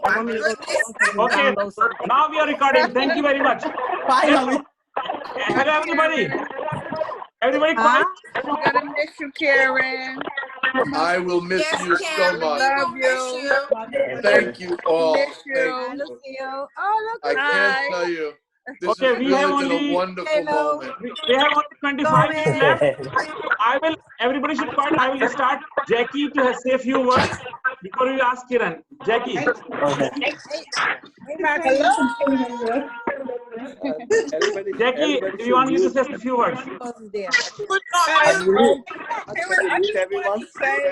I want me to go Okay, download something. now we are recording. Thank you very much. Finally. Hello, everybody. Everybody quiet. I'm gonna miss you, Kieran. I will miss you so much. Love you. Thank you all. Miss you. Hi, Lucille. Oh, look. I can't Hi. tell you. This Okay, has we really have been only- a wonderful moment. We have only 25 minutes left. Everybody should quiet. I will start Jackie to say a few words before we ask Kiran. Jackie. Okay. Hey, Marty. Jackie, do you want you to say a few words? There. Can you mute I just everyone? want to say,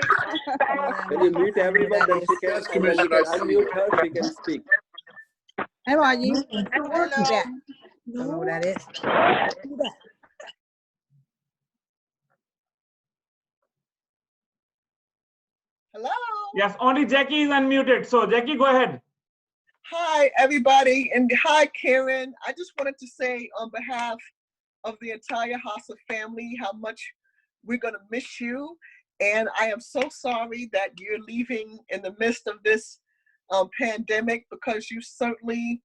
Can you mute everyone? Then she can, Yes, Commissioner, I see. unmute her, she can speak. Hey, Margie. hello. That. Don't know what that is. Hello. Yes, only Jackie is unmuted. So, Jackie, go ahead. Hi, everybody, and hi, Kieran. I just wanted to say on behalf of the entire HASA family how much we're going to miss you. And I am so sorry that you're leaving in the midst of this pandemic, because you certainly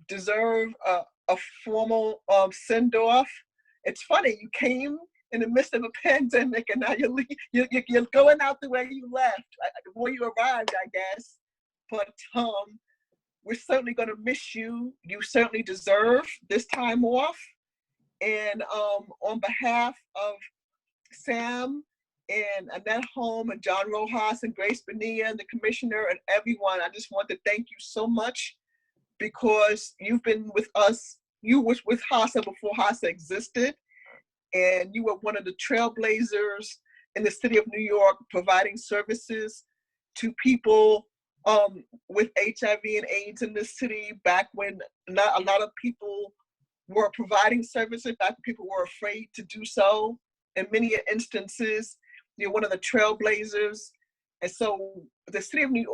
deserve a formal send-off. It's funny, you came in the midst of a pandemic and now you're going out the way you left, the way you arrived, I guess. But we're certainly going to miss you. You certainly deserve this time off. And on behalf of Sam and Annette Holm and John Rojas and Grace Bonilla and the commissioner and everyone, I just want to thank you so much, because you've been with us. You was with HASA before HASA existed, and you were one of the trailblazers in the city of New York, providing services to people with HIV and AIDS in this city back when not a lot of people were providing services, back when people were afraid to do so. In many instances, you're one of the trailblazers. And so the city of New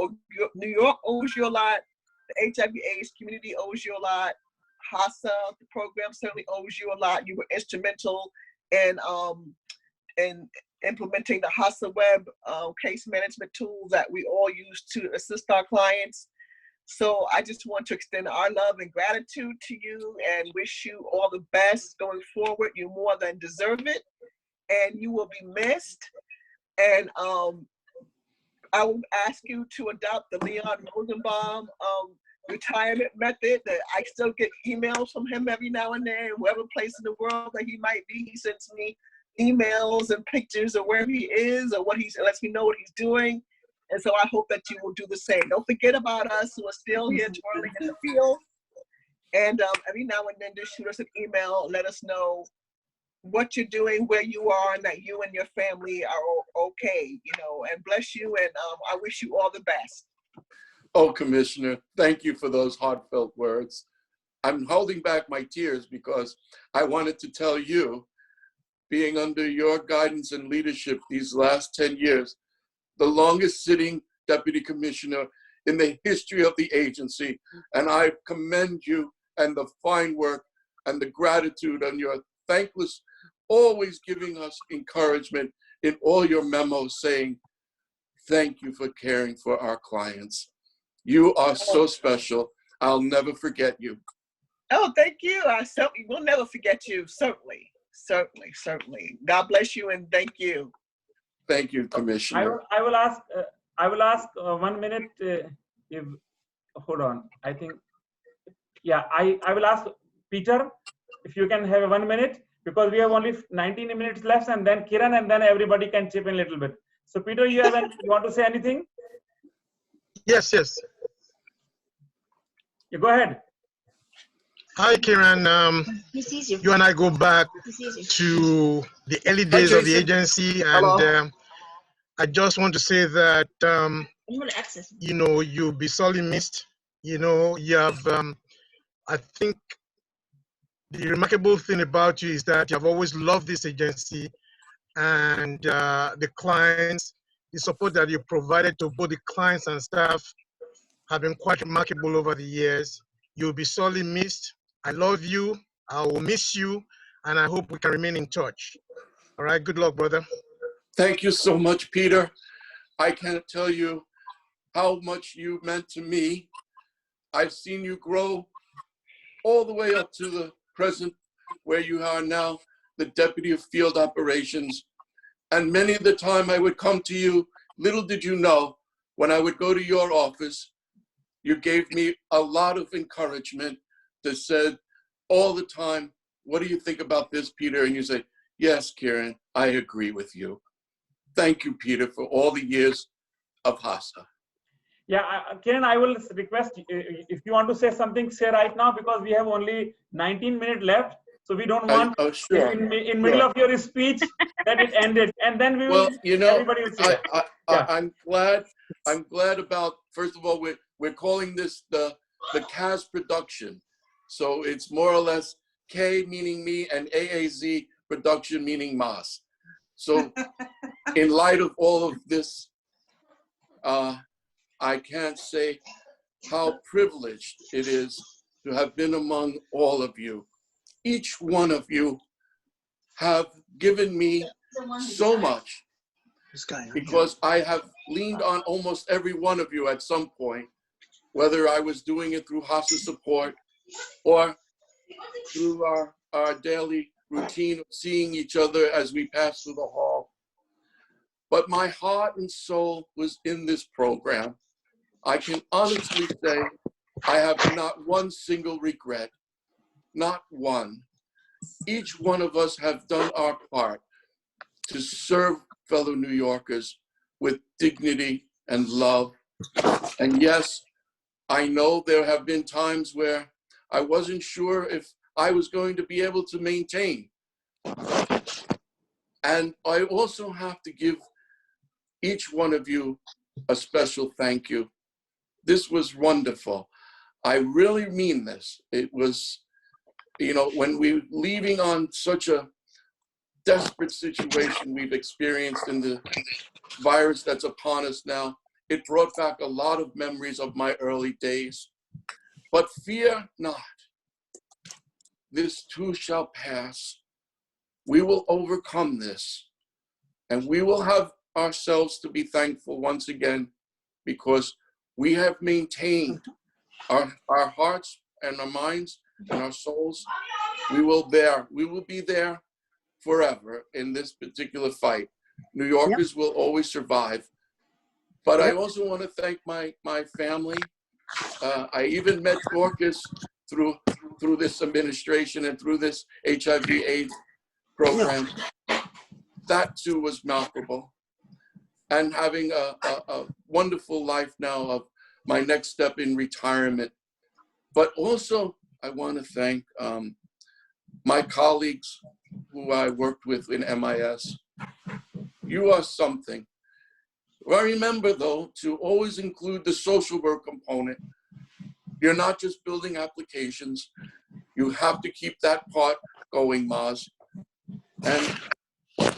York owes you a lot. The HIV/AIDS community owes you a lot. HASA, the program, certainly owes you a lot. You were instrumental in implementing the HASA web case management tools that we all use to assist our clients. So I just want to extend our love and gratitude to you and wish you all the best going forward. You more than deserve it, and you will be missed. And I will ask you to adopt the Leon Rosenbaum retirement method. That I still get emails from him every now and then, wherever place in the world that he might be. He sends me emails and pictures of where he is or what he's, lets me know what he's doing. And so I hope that you will do the same. Don't forget about us who are still here twirling in the field. And every now and then just shoot us an email, let us know what you're doing, where you are, and that you and your family are okay, you know, and bless you. And I wish you all the best. Oh, Commissioner, thank you for those heartfelt words. I'm holding back my tears because I wanted to tell you, being under your guidance and leadership these last 10 years, the longest sitting deputy commissioner in the history of the agency. And I commend you and the fine work and the gratitude and your thankless, always giving us encouragement in all your memos saying, thank you for caring for our clients. You are so special. I'll never forget you. Oh, thank you. I certainly will never forget you. Certainly, certainly, certainly. God bless you and thank you. Thank you, Commissioner. I will ask 1 minute. If hold on, I think, yeah, I will ask Peter if you can have 1 minute, because we have only 19 minutes left, and then Kiran, and then everybody can chip in a little bit. So Peter, you want to say anything? Yes. You go ahead. Hi, Kieran. You and I go back to the early days of the agency, and I just want to say that you know, you'll be sorely missed. You know, you have. I think the remarkable thing about you is that you have always loved this agency, and the clients, the support that you provided to both the clients and staff have been quite remarkable over the years. You'll be sorely missed. I love you. I will miss you, and I hope we can remain in touch. All right. Good luck, brother. Thank you so much, Peter. I can't tell you how much you meant to me. I've seen you grow all the way up to the present where you are now, the Deputy of Field Operations. And many of the time I would come to you, little did you know, when I would go to your office, you gave me a lot of encouragement that said all the time, what do you think about this, Peter? And you say, yes, Kieran, I agree with you. Thank you, Peter, for all the years of HASA. Yeah, Kieran, I will request if you want to say something, say right now, because we have only 19 minutes left. So we don't want Sure, in middle of your speech that it ended, and then we will. Well, you know, everybody will say. I'm glad about. First of all, we're calling this the CAS production, so it's more or less K meaning me and AAZ production meaning Mas. So, in light of all of this, I can't say how privileged it is to have been among all of you. Each one of you have given me so much because I have leaned on almost every one of you at some point, whether I was doing it through HASA support or through our daily routine of seeing each other as we pass through the hall. But my heart and soul was in this program. I can honestly say I have not one single regret, not one. Each one of us have done our part to serve fellow New Yorkers with dignity and love. And yes, I know there have been times where I wasn't sure if I was going to be able to maintain. And I also have to give each one of you a special thank you. This was wonderful. I really mean this. It was, you know, when we're leaving on such a desperate situation we've experienced in the virus that's upon us now, it brought back a lot of memories of my early days. But fear not, this too shall pass. We will overcome this, and we will have ourselves to be thankful once again, because we have maintained our hearts and our minds and our souls. We will be there forever in this particular fight. New Yorkers will always survive. But I also want to thank my family. I even met Dorcas through this administration and through this HIV/AIDS program. That too was memorable. And having a wonderful life now of my next step in retirement. But also, I want to thank my colleagues who I worked with in MIS. You are something. Well, remember, though, to always include the social work component. You're not just building applications. You have to keep that part going, Maz. And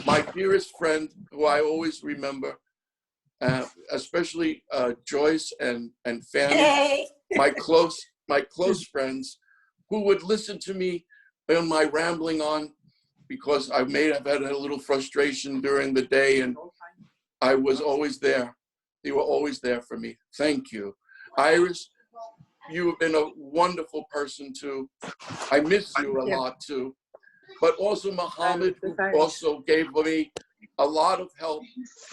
my dearest friend, who I always remember, especially Joyce and Fanny, my close friends, who would listen to me on my rambling on, because I may have had a little frustration during the day, and I was always there. They were always there for me. Thank you. Iris, you have been a wonderful person too. I miss you a lot too. But also Muhammad, who also gave me a lot of help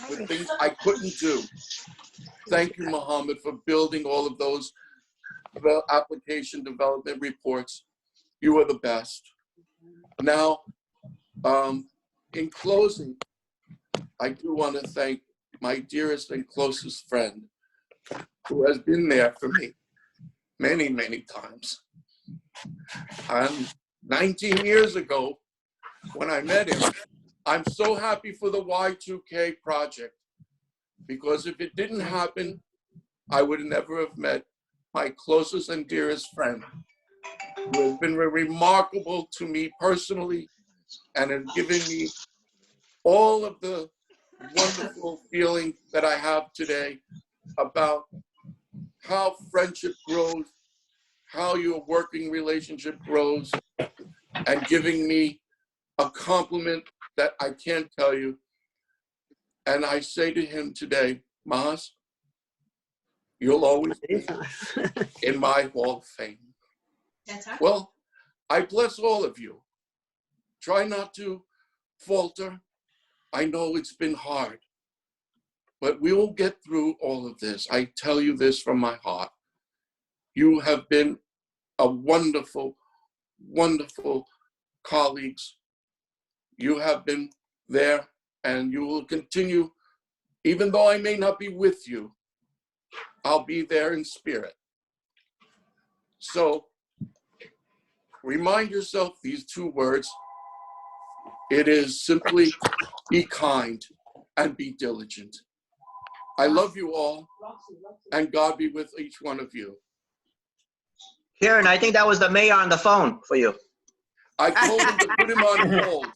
with things I couldn't do. Thank you, Muhammad, for building all of those application development reports. You are the best. Now, in closing, I do want to thank my dearest and closest friend, who has been there for me many, many times. And 19 years ago, when I met him, I'm so happy for the Y2K project, because if it didn't happen, I would never have met my closest and dearest friend, who has been remarkable to me personally and has given me all of the wonderful feeling that I have today about how friendship grows, how your working relationship grows, and giving me a compliment that I can't tell you. And I say to him today, Mas, You'll always be in my Hall of Fame. Well, I bless all of you. Try not to falter. I know it's been hard, but we will get through all of this. I tell you this from my heart. You have been a wonderful, wonderful colleagues. You have been there and you will continue, even though I may not be with you, I'll be there in spirit. So remind yourself these two words. It is simply be kind and be diligent. I love you all, and God be with each one of you. Kieran, I think that was the mayor on the phone for you. I told him to put him on hold.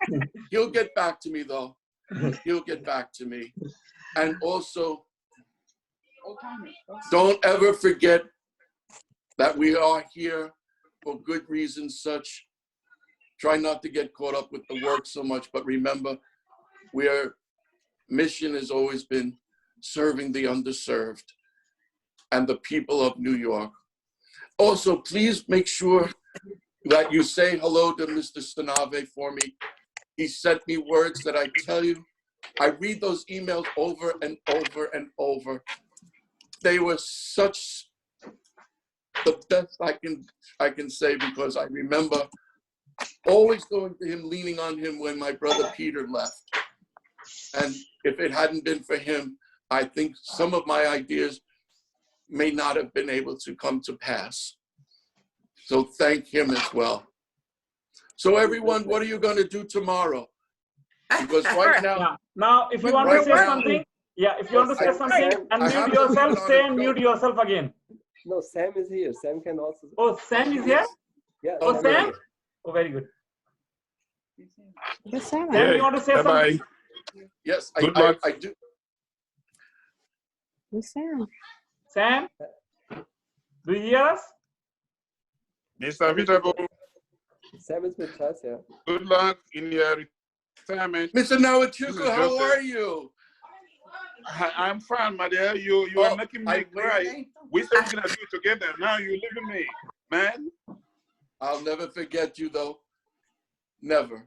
He'll get back to me, though. He'll get back to me. And also, don't ever forget that we are here for good reasons such. Try not to get caught up with the work so much, but remember, our mission has always been serving the underserved and the people of New York. Also, please make sure that you say hello to Mr. Sanave for me. He sent me words that I tell you, I read those emails over and over and over. They were such the best I can say, because I remember always going to him, leaning on him when my brother Peter left. And if it hadn't been for him, I think some of my ideas may not have been able to come to pass. So thank him as well. So everyone, what are you going to do tomorrow? Because right now, Yeah. Now, if you want to say something, if you want to say something, unmute yourself, say and mute yourself again. No, Sam is here. Sam can also. Oh, Sam is here? Yeah. Oh, Sam is Sam? here. Oh, very good. Yes, Sam. Sam, you want to say something? yes, Good luck. I do. Yes, Sam. Sam, do you hear us? Mr. Avitabile, Sam is with us, yeah. good luck in your retirement. Mr. Nawachuku, This is how Joseph. are you? I'm fine, my dear. You Oh, are making me cry. We said we're gonna do it together. Now you're leaving me, man. I'll never forget you, though. Never.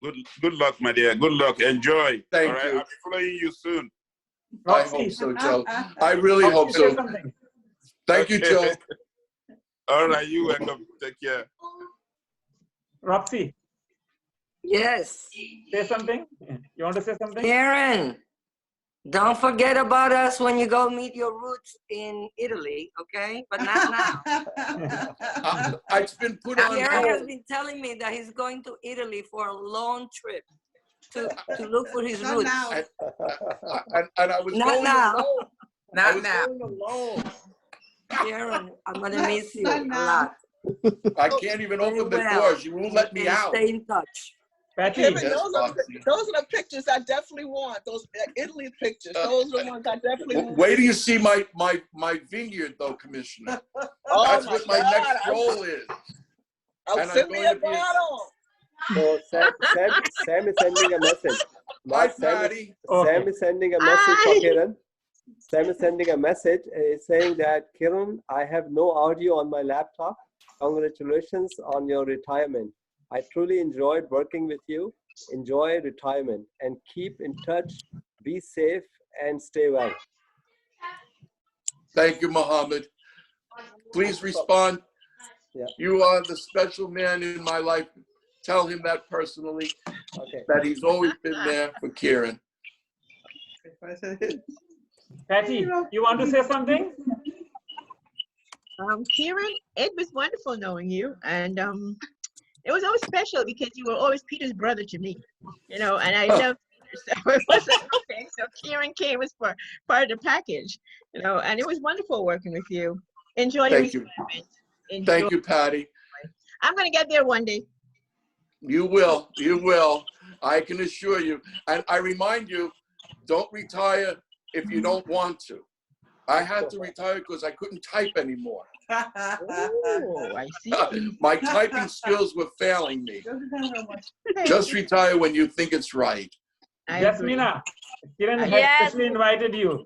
Good luck, my dear. Good luck. Enjoy. Thank All right? you. I'll be following you soon. I Roxy. hope so, Joe. I really hope Roxy, say so. something. Thank you, Joe. All right, you welcome. Take care. Roxy, Yes. say something. You want to say something? Kieran, don't forget about us when you go meet your roots in Italy, okay? But not now. It's been put on Kieran has hold. been telling me that he's going to Italy for a long trip to look for his roots. And I was Not going now. alone. Not I was now. going alone. Kieran, I'm gonna miss you a lot. I can't even Very open the well. doors. You won't let me And out. stay in touch. Patty, Kevin, Yes, those are Roxy. the pictures I definitely want. Those Italy pictures. Those are the ones I definitely want. Wait till you see my vineyard, though, Commissioner. Oh That's my what my God. next goal is. I'll and I'm send me going a to be- bottle. So Sam is sending a message. Hi, Sam Patty. Sam is sending a message for Kieran. Sam is sending a message saying that, Kieran, I have no audio on my laptop. Congratulations on your retirement. I truly enjoyed working with you. Enjoy retirement and keep in touch. Be safe and stay well. Thank you, Mohammed. Please respond. Yeah. You are the special man in my life. Tell him that personally, Okay. that he's always been there for Kieran. Patty, you want to say something? Kieran, it was wonderful knowing you, and it was always special because you were always Peter's brother to me, you know, and I loved Peter, so it wasn't okay. So Kieran came as part of the package, you know, and it was wonderful working with you. Enjoy your Thank you. retirement. Enjoy. Thank you, Patty. I'm gonna get there one day. You will. You will. I can assure you. And I remind you, don't retire if you don't want to. I had to retire because I couldn't type anymore. Oh, I see. My typing skills were failing me. Just retire when you think it's right. I agree. Jasmina, Kiran has Yes. especially invited you.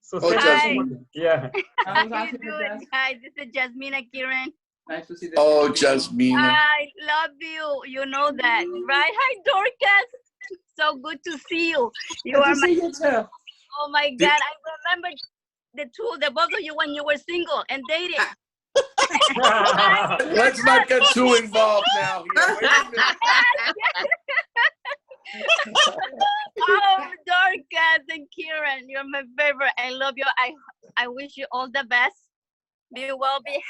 So Oh, say Jasmine. yeah. How you doing, guys? This is Jasmina Kieran. Nice to see Oh, Jasmina. I love you. You know that, right? Hi, Dorcas. So good to see you. You Good are to my. see you too. Oh my God! I remember the both of you when you were single and dating. Let's not get too involved now. Here. Wait a minute. Oh, Dorcas and Kieran, you're my favorite. I love you. I wish you all the best. Be well, be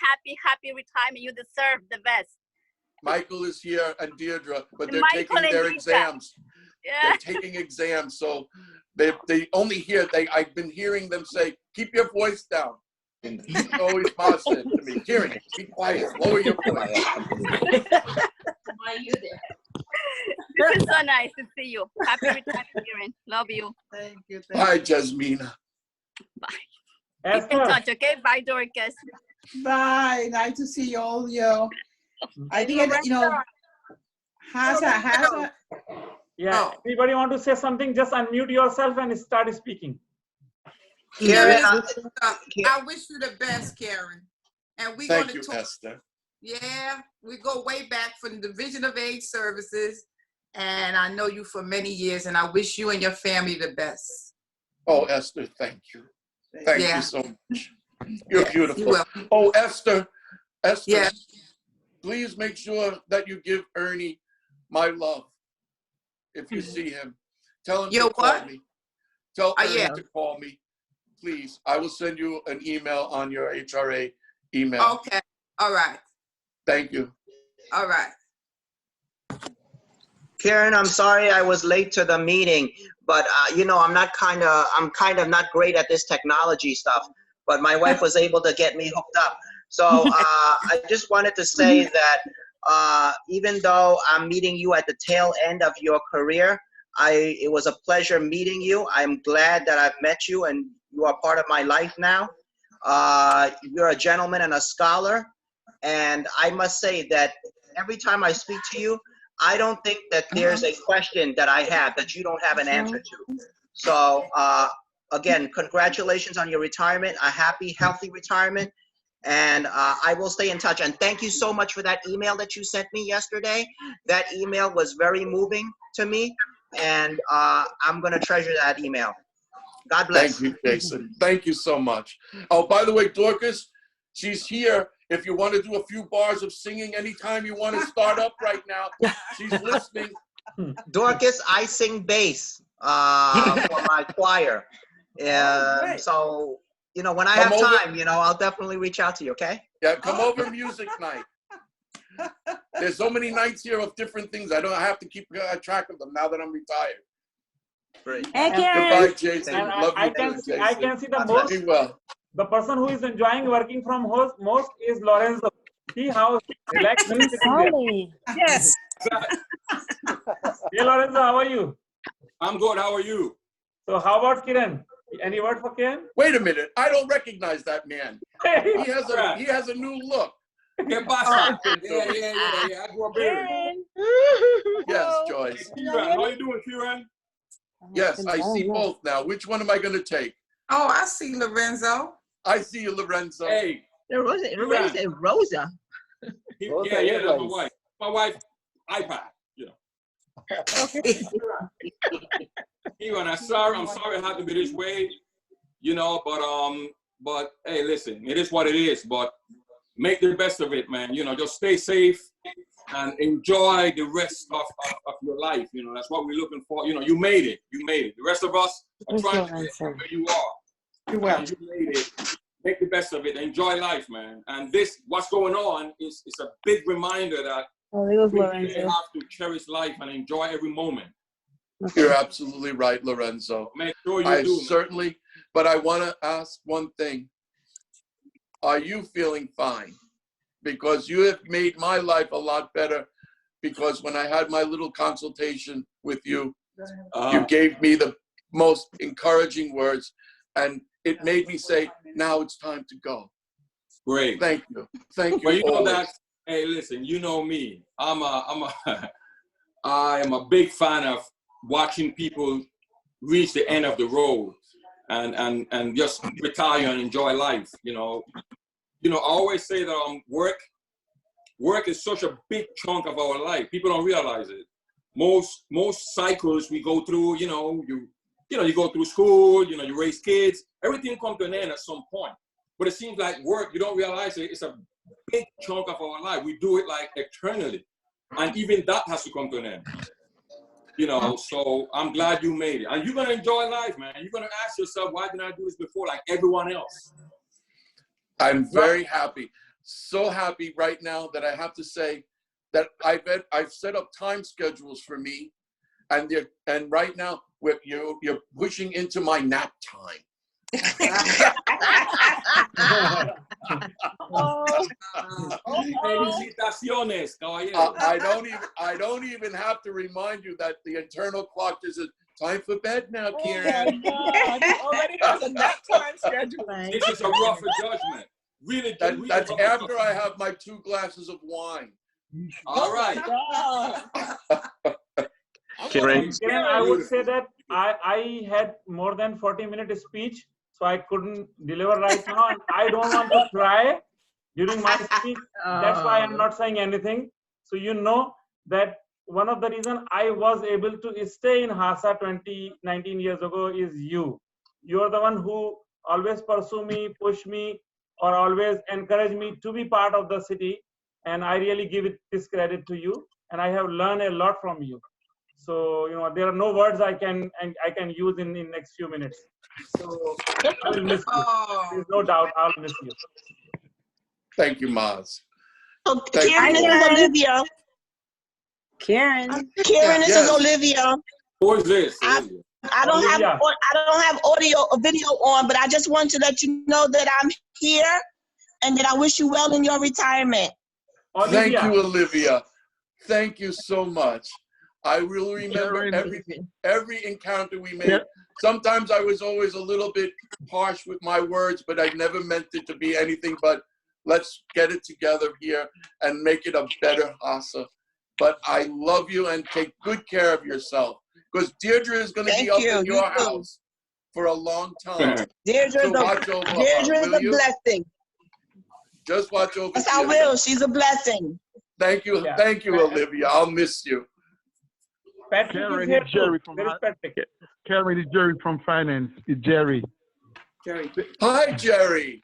happy retirement. You deserve the best. Michael is here and Deirdre, but they're Michael taking and their Deirdre. exams. Yeah. They're taking exams, so they only hear. I've been hearing them say, "Keep your voice down." Always Ma said to me, "Kieran, be quiet. Lower your voice." Why are you there? This is so nice to see you. Happy retirement, Kieran. Love you. Thank you. Bye, Jasmina. Bye. Keep in touch, okay? Bye, Dorcas. Bye. Nice to see all of you. I think, HASA. Yeah. Anybody want to say something? Just unmute yourself and start speaking. Karen, I wish you the best, Karen. And we're going Thank to you, talk. Esther. Yeah, we go way back from the Division of Age Services, and I know you for many years, and I wish you and your family the best. Oh, Esther, thank you. Thank Yeah. you so much. You're beautiful. You're welcome. Oh, Esther, Yeah. please make sure that you give Ernie my love. If you see him, tell him to call me. Tell Ernie to call me, please. I will send you an email on your HRA email. Okay. All right. Thank you. All right. Karen, I'm sorry I was late to the meeting, but you know, I'm kind of not great at this technology stuff, but my wife was able to get me hooked up. So I just wanted to say that even though I'm meeting you at the tail end of your career, it was a pleasure meeting you. I'm glad that I've met you and you are part of my life now. You're a gentleman and a scholar. And I must say that every time I speak to you, I don't think that there's a question that I have that you don't have an answer to. So again, congratulations on your retirement, a happy, healthy retirement. And I will stay in touch. And thank you so much for that email that you sent me yesterday. That email was very moving to me. And I'm going to treasure that email. God bless. Thank you, Jason. Thank you so much. Oh, by the way, Dorcas, she's here. If you want to do a few bars of singing anytime you want to start up right now, she's listening. Dorcas, I sing bass for my choir. So, you know, when I have time, you know, I'll definitely reach out to you, okay? Yeah, come over music night. There's so many nights here of different things. I have to keep track of them now that I'm retired. Great. Hey, Karen. Goodbye, Jason. And Love you I too, can see Jason. the most. Be well. The person who is enjoying working from home most is Lorenzo. See how relaxed he is sitting there. Yes. Hey, Lorenzo, how are you? I'm good. How are you? So how about Kiran? Any word for Kiran? Wait a minute. I don't recognize that man. He has a new look. ¿Qué pasa? Yeah. I grew up here. Yes, Joyce. Kieran, how you doing, Kieran? Yes, I see both now. Which one am I going to take? Oh, I see Lorenzo. I see you, Lorenzo. Hey. Rosa. Yeah, that's my wife. My wife, iPad, you know. Kieran, I'm sorry it had to be this way, you know, but hey, listen, it is what it is, but make the best of it, man. You know, just stay safe and enjoy the rest of your life. You know, that's what we're looking for. You know, you made it. The rest of us are trying to get where you are. You made it. Make the best of it. Enjoy life, man. And what's going on is a big reminder that we really have to cherish life and enjoy every moment. You're absolutely right, Lorenzo. Make sure you do. Certainly, but I want to ask one thing. Are you feeling fine? Because you have made my life a lot better, because when I had my little consultation with you, you gave me the most encouraging words, and it made me say, now it's time to go. Great. Thank you. Thank you. But you know always. that, hey, listen, you know me. I am a big fan of watching people reach the end of the road. and just retire and enjoy life. You know, I always say that work is such a big chunk of our life. People don't realize it. Most cycles we go through, you go through school, you raise kids, everything comes to an end at some point. But it seems like work, you don't realize it, it's a big chunk of our life. We do it like eternally. And even that has to come to an end. So I'm glad you made it. And you're gonna enjoy life, man. You're gonna ask yourself, why didn't I do this before like everyone else? I'm very happy. So happy right now that I have to say that I've set up time schedules for me, and right now you're pushing into my nap time. Felicitaciones, I don't even have to remind you that the internal clock just says time for bed now, Kieran. Oh my God, he already has a nap time schedule. This is a rougher judgment. Really, that's after I have my 2 glasses of wine. All right. Kieran, I would say that I had more than 40-minute speech, so I couldn't deliver right now, and I don't want to cry during my speech. That's why I'm not saying anything. So that one of the reasons I was able to stay in HASA 19 years ago is you. You're the one who always pursue me, push me, or always encourage me to be part of the city. And I really give this credit to you. And I have learned a lot from you. So, there are no words I can use in the next few minutes. So I will miss you. There's no doubt I'll miss you. Thank you, Maz. So Kieran, this is Olivia. Kieran, this is Olivia. Who is this? I don't have audio or video on, but I just want to let you know that I'm here and that I wish you well in your retirement. Thank you, Olivia. Thank you so much. I will remember every encounter we made. Sometimes I was always a little bit harsh with my words, but I never meant it to be anything but let's get it together here and make it a better HASA. But I love you and take good care of yourself, because Deirdre is going to be up in your house for a long time. Deirdre is a blessing. Just watch over. Yes, I will. She's a blessing. Thank you. Thank you, Olivia. I'll miss you. Karen is Jerry from Karen is Jerry from finance. It's Jerry. Hi, Jerry.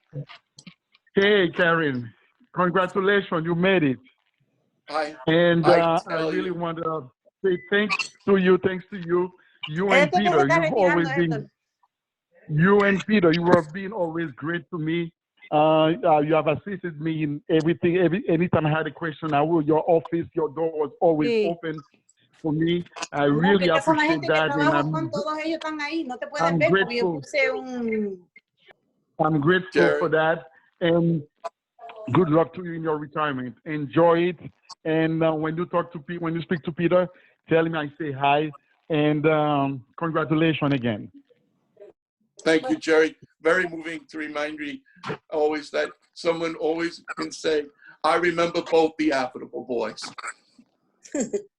Hey, Karen. Congratulations, you made it. I really want to say thanks to you. You and Peter, you've always been. You and Peter, you have been always great to me. You have assisted me in everything. Anytime I had a question, your office, your door was always open for me. I really appreciate that, and I'm grateful. I'm grateful for that, and good luck to you in your retirement. Enjoy it, and when you speak to Peter, tell him I say hi, and congratulations again. Thank you, Jerry. Very moving to remind me always that someone always can say, I remember both the Avitabile boys.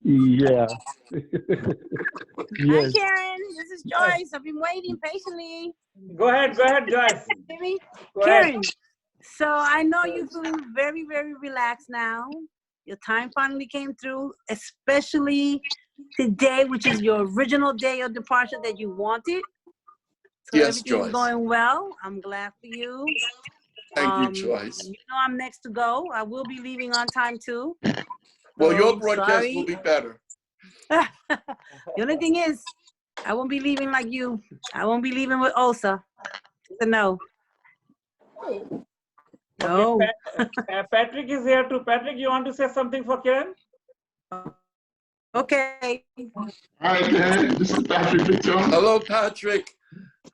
Yeah. Hi, Karen. This is Joyce. I've been waiting patiently. Go ahead, Joyce. Karen, so I know you're feeling very, very relaxed now. Your time finally came through, especially today, which is your original day of departure that you wanted. So yes, everything's Joyce. going well. I'm glad for you. Thank you, Joyce. You know I'm next to go. I will be leaving on time too. Well, your broadcast will be better. The only thing is, I won't be leaving like you. I won't be leaving with Osa. No. No. Patrick is here too. Patrick, you want to say something for Kieran? Okay. Hi, Karen. This is Patrick Victor. Hello, Patrick.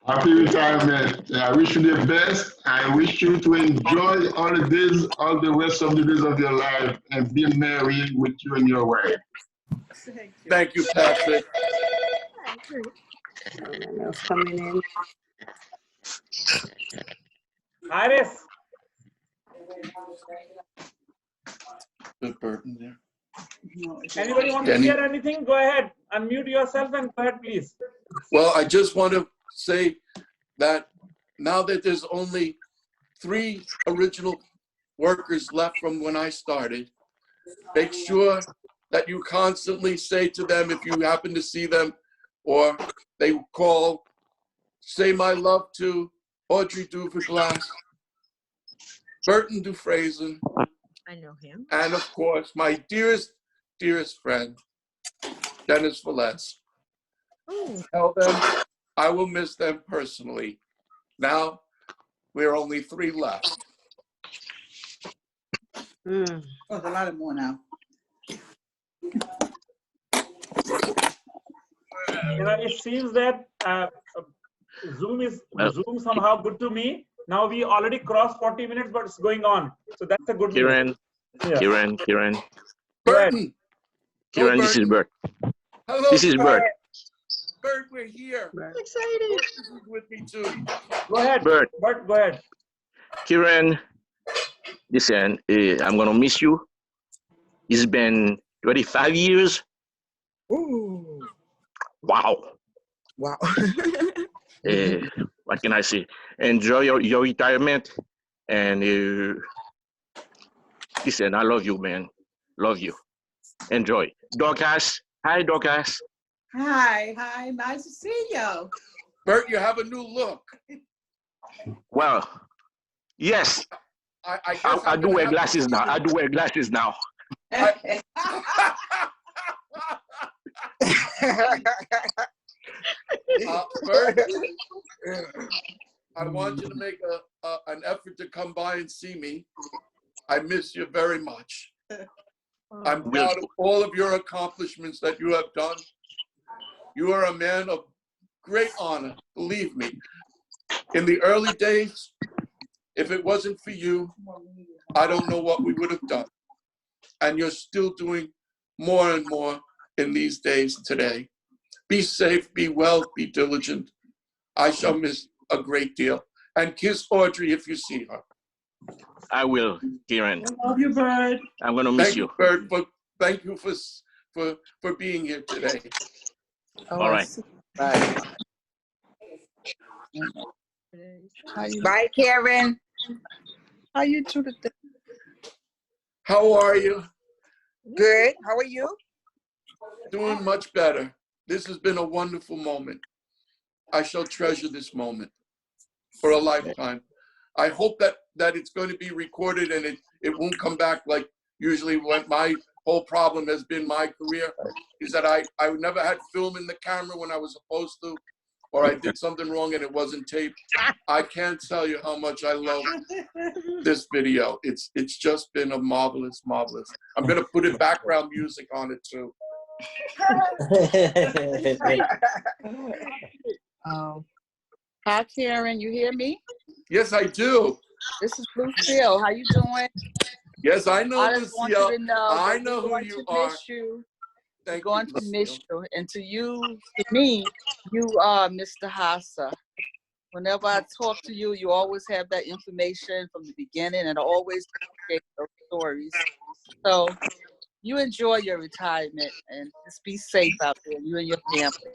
Happy retirement. I wish you the best. I wish you to enjoy all the days, all the rest of the days of your life, and be married with you and your wife. Thank you, Patrick. Coming in. Iris. Good burden there. Anybody want to share anything? Go ahead. Unmute yourself and go ahead, please. Well, I just want to say that now that there's only 3 original workers left from when I started, make sure that you constantly say to them, if you happen to see them or they call, say my love to Audrey Duveglass, Burton Dufresne, I know him. and of course, my dearest, dearest friend, Dennis Velez. Tell them I will miss them personally. Now, we're only 3 left. Oh, there's a lot more now. It seems that Zoom somehow good to me. Now we already crossed 40 minutes, but it's going on. So that's a good Kieran, news. Yeah. Kieran. Burton. Kieran, this is Bert. Hello, This is Bert. Bert, we're here. I'm excited. This is with me too. Go ahead, Bert. Bert, go ahead. Kieran, listen, I'm gonna miss you. It's been 25 years. Ooh. Wow. Wow. What can I say? Enjoy your retirement. And listen, I love you, man. Love you. Enjoy. Dorcas. Hi, Dorcas. Hi, nice to see you. Bert, you have a new look. Well, yes. I do wear glasses now. I do wear glasses now. Bert, I want you to make an effort to come by and see me. I miss you very much. I'm proud of all of your accomplishments that you have done. You are a man of great honor, believe me. In the early days, if it wasn't for you, I don't know what we would have done. And you're still doing more and more in these days today. Be safe, be well, be diligent. I shall miss a great deal. And kiss Audrey if you see her. I will, Kieran. I love you, Bert. I'm gonna miss you. Bert, thank you for being here today. All right. Bye. Bye, Karen. How you do today? How are you? Good. How are you? Doing much better. This has been a wonderful moment. I shall treasure this moment for a lifetime. I hope that it's going to be recorded and it won't come back like usually what my whole problem has been my career is that I never had film in the camera when I was supposed to, or I did something wrong and it wasn't taped. I can't tell you how much I love this video. It's just been a marvelous. I'm gonna put a background music on it too. Hi, Karen. You hear me? Yes, I do. This is Lucille. How you doing? Yes, I know, I just want Lucille. you to know I that know we're who going you to are. miss you. We're Thank going you, to miss you. And to me, you are Mr. HASA. Whenever I talk to you, you always have that information from the beginning and always appreciate those stories. So you enjoy your retirement and just be safe out there, you and your family.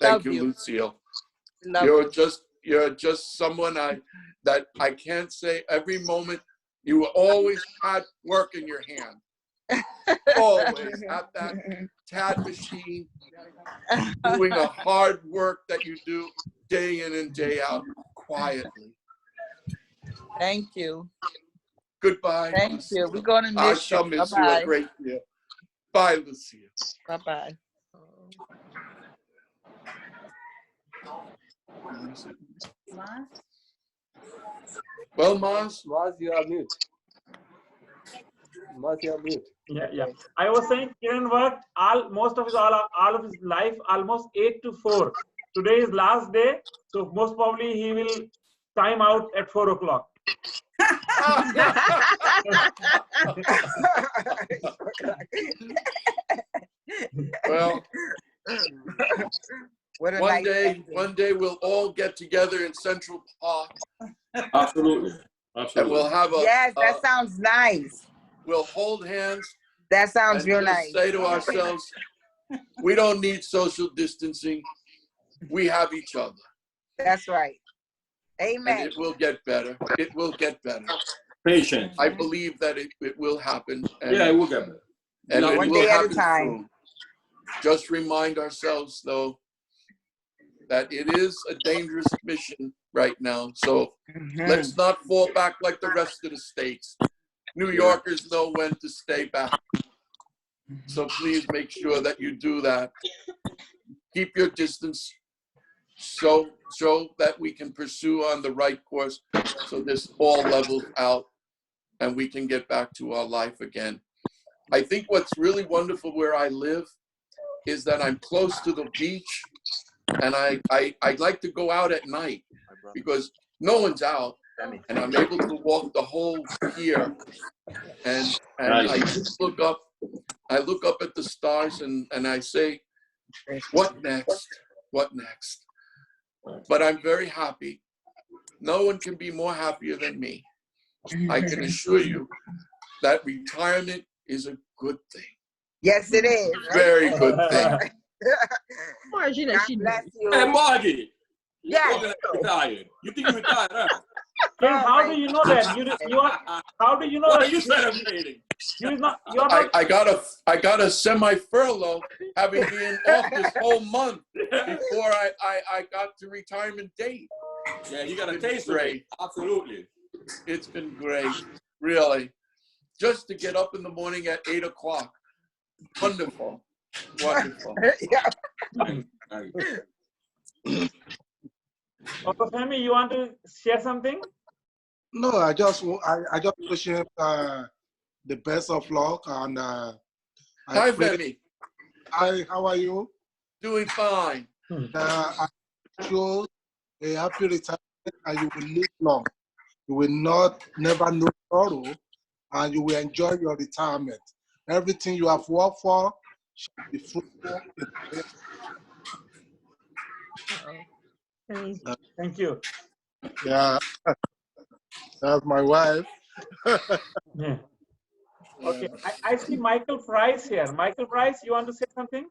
Thank you, Lucille. You're just someone that I can't say every moment. You always had work in your hand. Always at that TAD machine, doing a hard work that you do day in and day out quietly. Thank you. Goodbye. Thank Lucille. you. We're going to miss I you. shall miss Bye-bye. you a great deal. Bye, Lucille. Bye-bye. Well, Maz, you are mute. Maz, you are mute. Yeah. I was saying Kieran worked most of his all of his life almost 8 to 4. Today is last day, so most probably he will time out at 4 o'clock. Well, one day we'll all get together in Central Park. Absolutely. And we'll have Yes, that sounds nice. We'll hold hands. That sounds and real just nice. say to ourselves, we don't need social distancing. We have each other. That's right. Amen. And it will get better. It will get better. Patience. I believe that it will happen. And, Yeah, it will get better. And it One will day at a happen time. soon. Just remind ourselves, though, that it is a dangerous mission right now. So let's not fall back like the rest of the states. New Yorkers know when to stay back. So please make sure that you do that. Keep your distance so that we can pursue on the right course so this all levels out and we can get back to our life again. I think what's really wonderful where I live is that I'm close to the beach, and I like to go out at night because no one's out, and I'm able to walk the whole pier, and I just look up at the stars and I say, what next? What next? But I'm very happy. No one can be more happier than me. I can assure you that retirement is a good thing. Yes, it is. Very good thing. Margie, God bless you. Hey, Margie. Yes. You're retired. You think you're retired, huh? Ken, how do you know that? You are. How do you know What that? are you celebrating? You are not. I got a semi-furlough having been off this whole month before I got to retirement date. Yeah, you got a taste of it. Absolutely. It's been great, really. Just to get up in the morning at 8 o'clock. Wonderful. Wonderful. Uncle Sammy, you want to share something? No, I just wish him the best of luck. And Hi, Femi. Hi, how are you? Doing fine. I wish you a happy retirement, and you will live long. You will never know sorrow, and you will enjoy your retirement. Everything you have worked for shall be fruitful. Thank you. Yeah, that's my wife. Yeah. Okay, I see Michael Price here. Michael Price, you want to say something?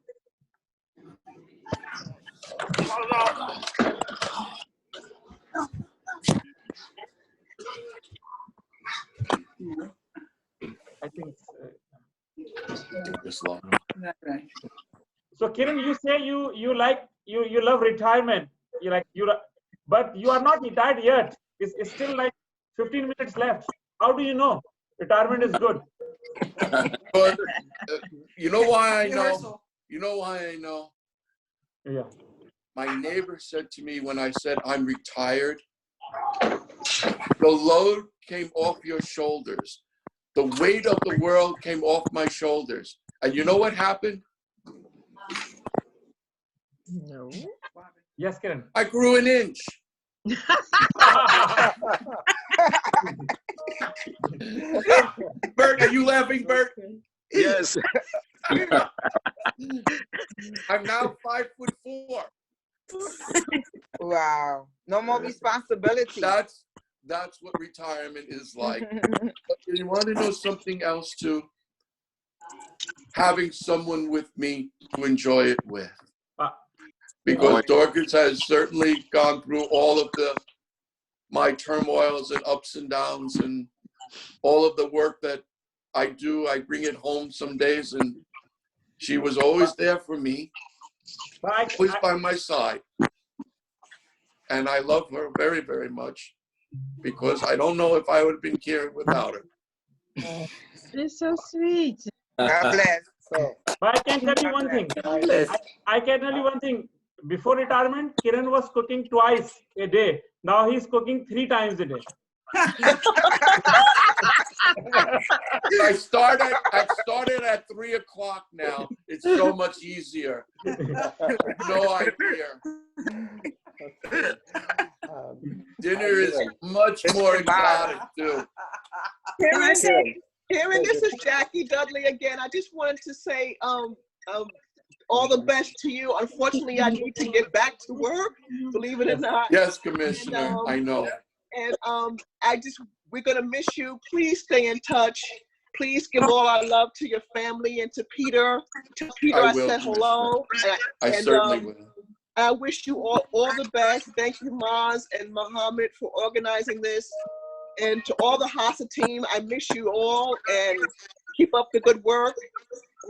I think this long. So, Kiran, you say you love retirement. But you are not retired yet. It's still like 15 minutes left. How do you know retirement is good? But you know why I know? You know why I know? Yeah. My neighbor said to me when I said I'm retired, the load came off your shoulders. The weight of the world came off my shoulders. And you know what happened? No. Yes, Kiran. I grew an inch. Bert, are you laughing, Bert? Yes. I'm now 5'4". Wow. No more responsibility. That's what retirement is like. But you want to know something else too? Having someone with me to enjoy it with. Because Dorcas has certainly gone through all of my turmoils and ups and downs and all of the work that I do. I bring it home some days, and she was always there for me, always by my side. And I love her very, very much because I don't know if I would have been Kieran without her. It's so sweet. God bless. But I can tell you one thing. I can tell you one thing. Before retirement, Kiran was cooking twice a day. Now he's cooking 3 times a day. I started at 3 o'clock now. It's so much easier. No idea. Dinner is much more exotic too. Kieran, this is Jackie Dudley again. I just wanted to say all the best to you. Unfortunately, I need to get back to work, believe it or not. Yes, Commissioner, And, I know. And we're gonna miss you. Please stay in touch. Please give all our love to your family and to Peter. To Peter, I will, said hello. I certainly will. I wish you all the best. Thank you, Maz and Muhammad, for organizing this. And to all the HASA team, I miss you all, and keep up the good work.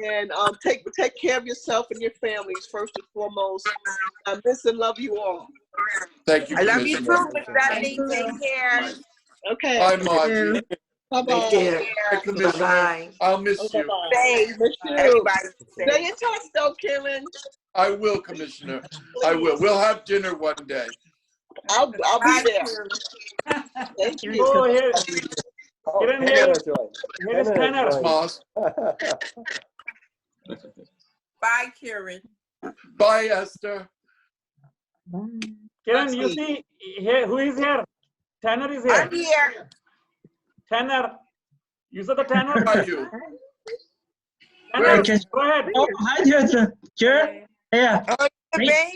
And take care of yourself and your families first and foremost. I miss and love you all. Thank you, I love you Commissioner. too, Miss Bradley. Take care. Okay. Bye, Margie. Bye-bye. Bye, Commissioner. Bye-bye. I'll miss you. Stay. Miss you. Everybody Stay in touch, though, Kieran. I will, Commissioner. I will. We'll have dinner one day. I'll be there. Thank you. Oh, here. Oh, Kieran, Tanner here. has joined. Here is Tanner has Tanner. joined. Bye, Kieran. Bye, Esther. Kieran, you see here, who is here? Tanner is here. I'm here. Tanner. You saw the Tanner? How are you? Tanner, go ahead. Oh, hi, Kieran. Yeah.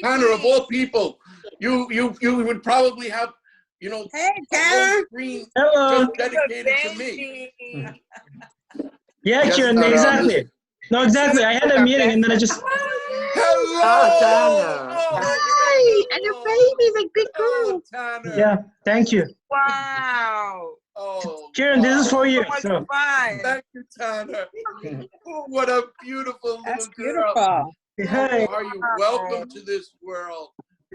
Tanner, of all people, you would probably have, you know, Hey, a whole screen Hello. just dedicated to me. Yeah, Yes, Kieran, Tanner, exactly. No, exactly. I had a meeting and then I just. Hello! Hi, and your baby's a good girl. Tanner. Yeah, thank you. Wow. Oh, Kieran, this is for you. So much So. fun. Thank you, Tanner. Oh, what a beautiful That's little girl. beautiful. Hi. How are you? Welcome to this world.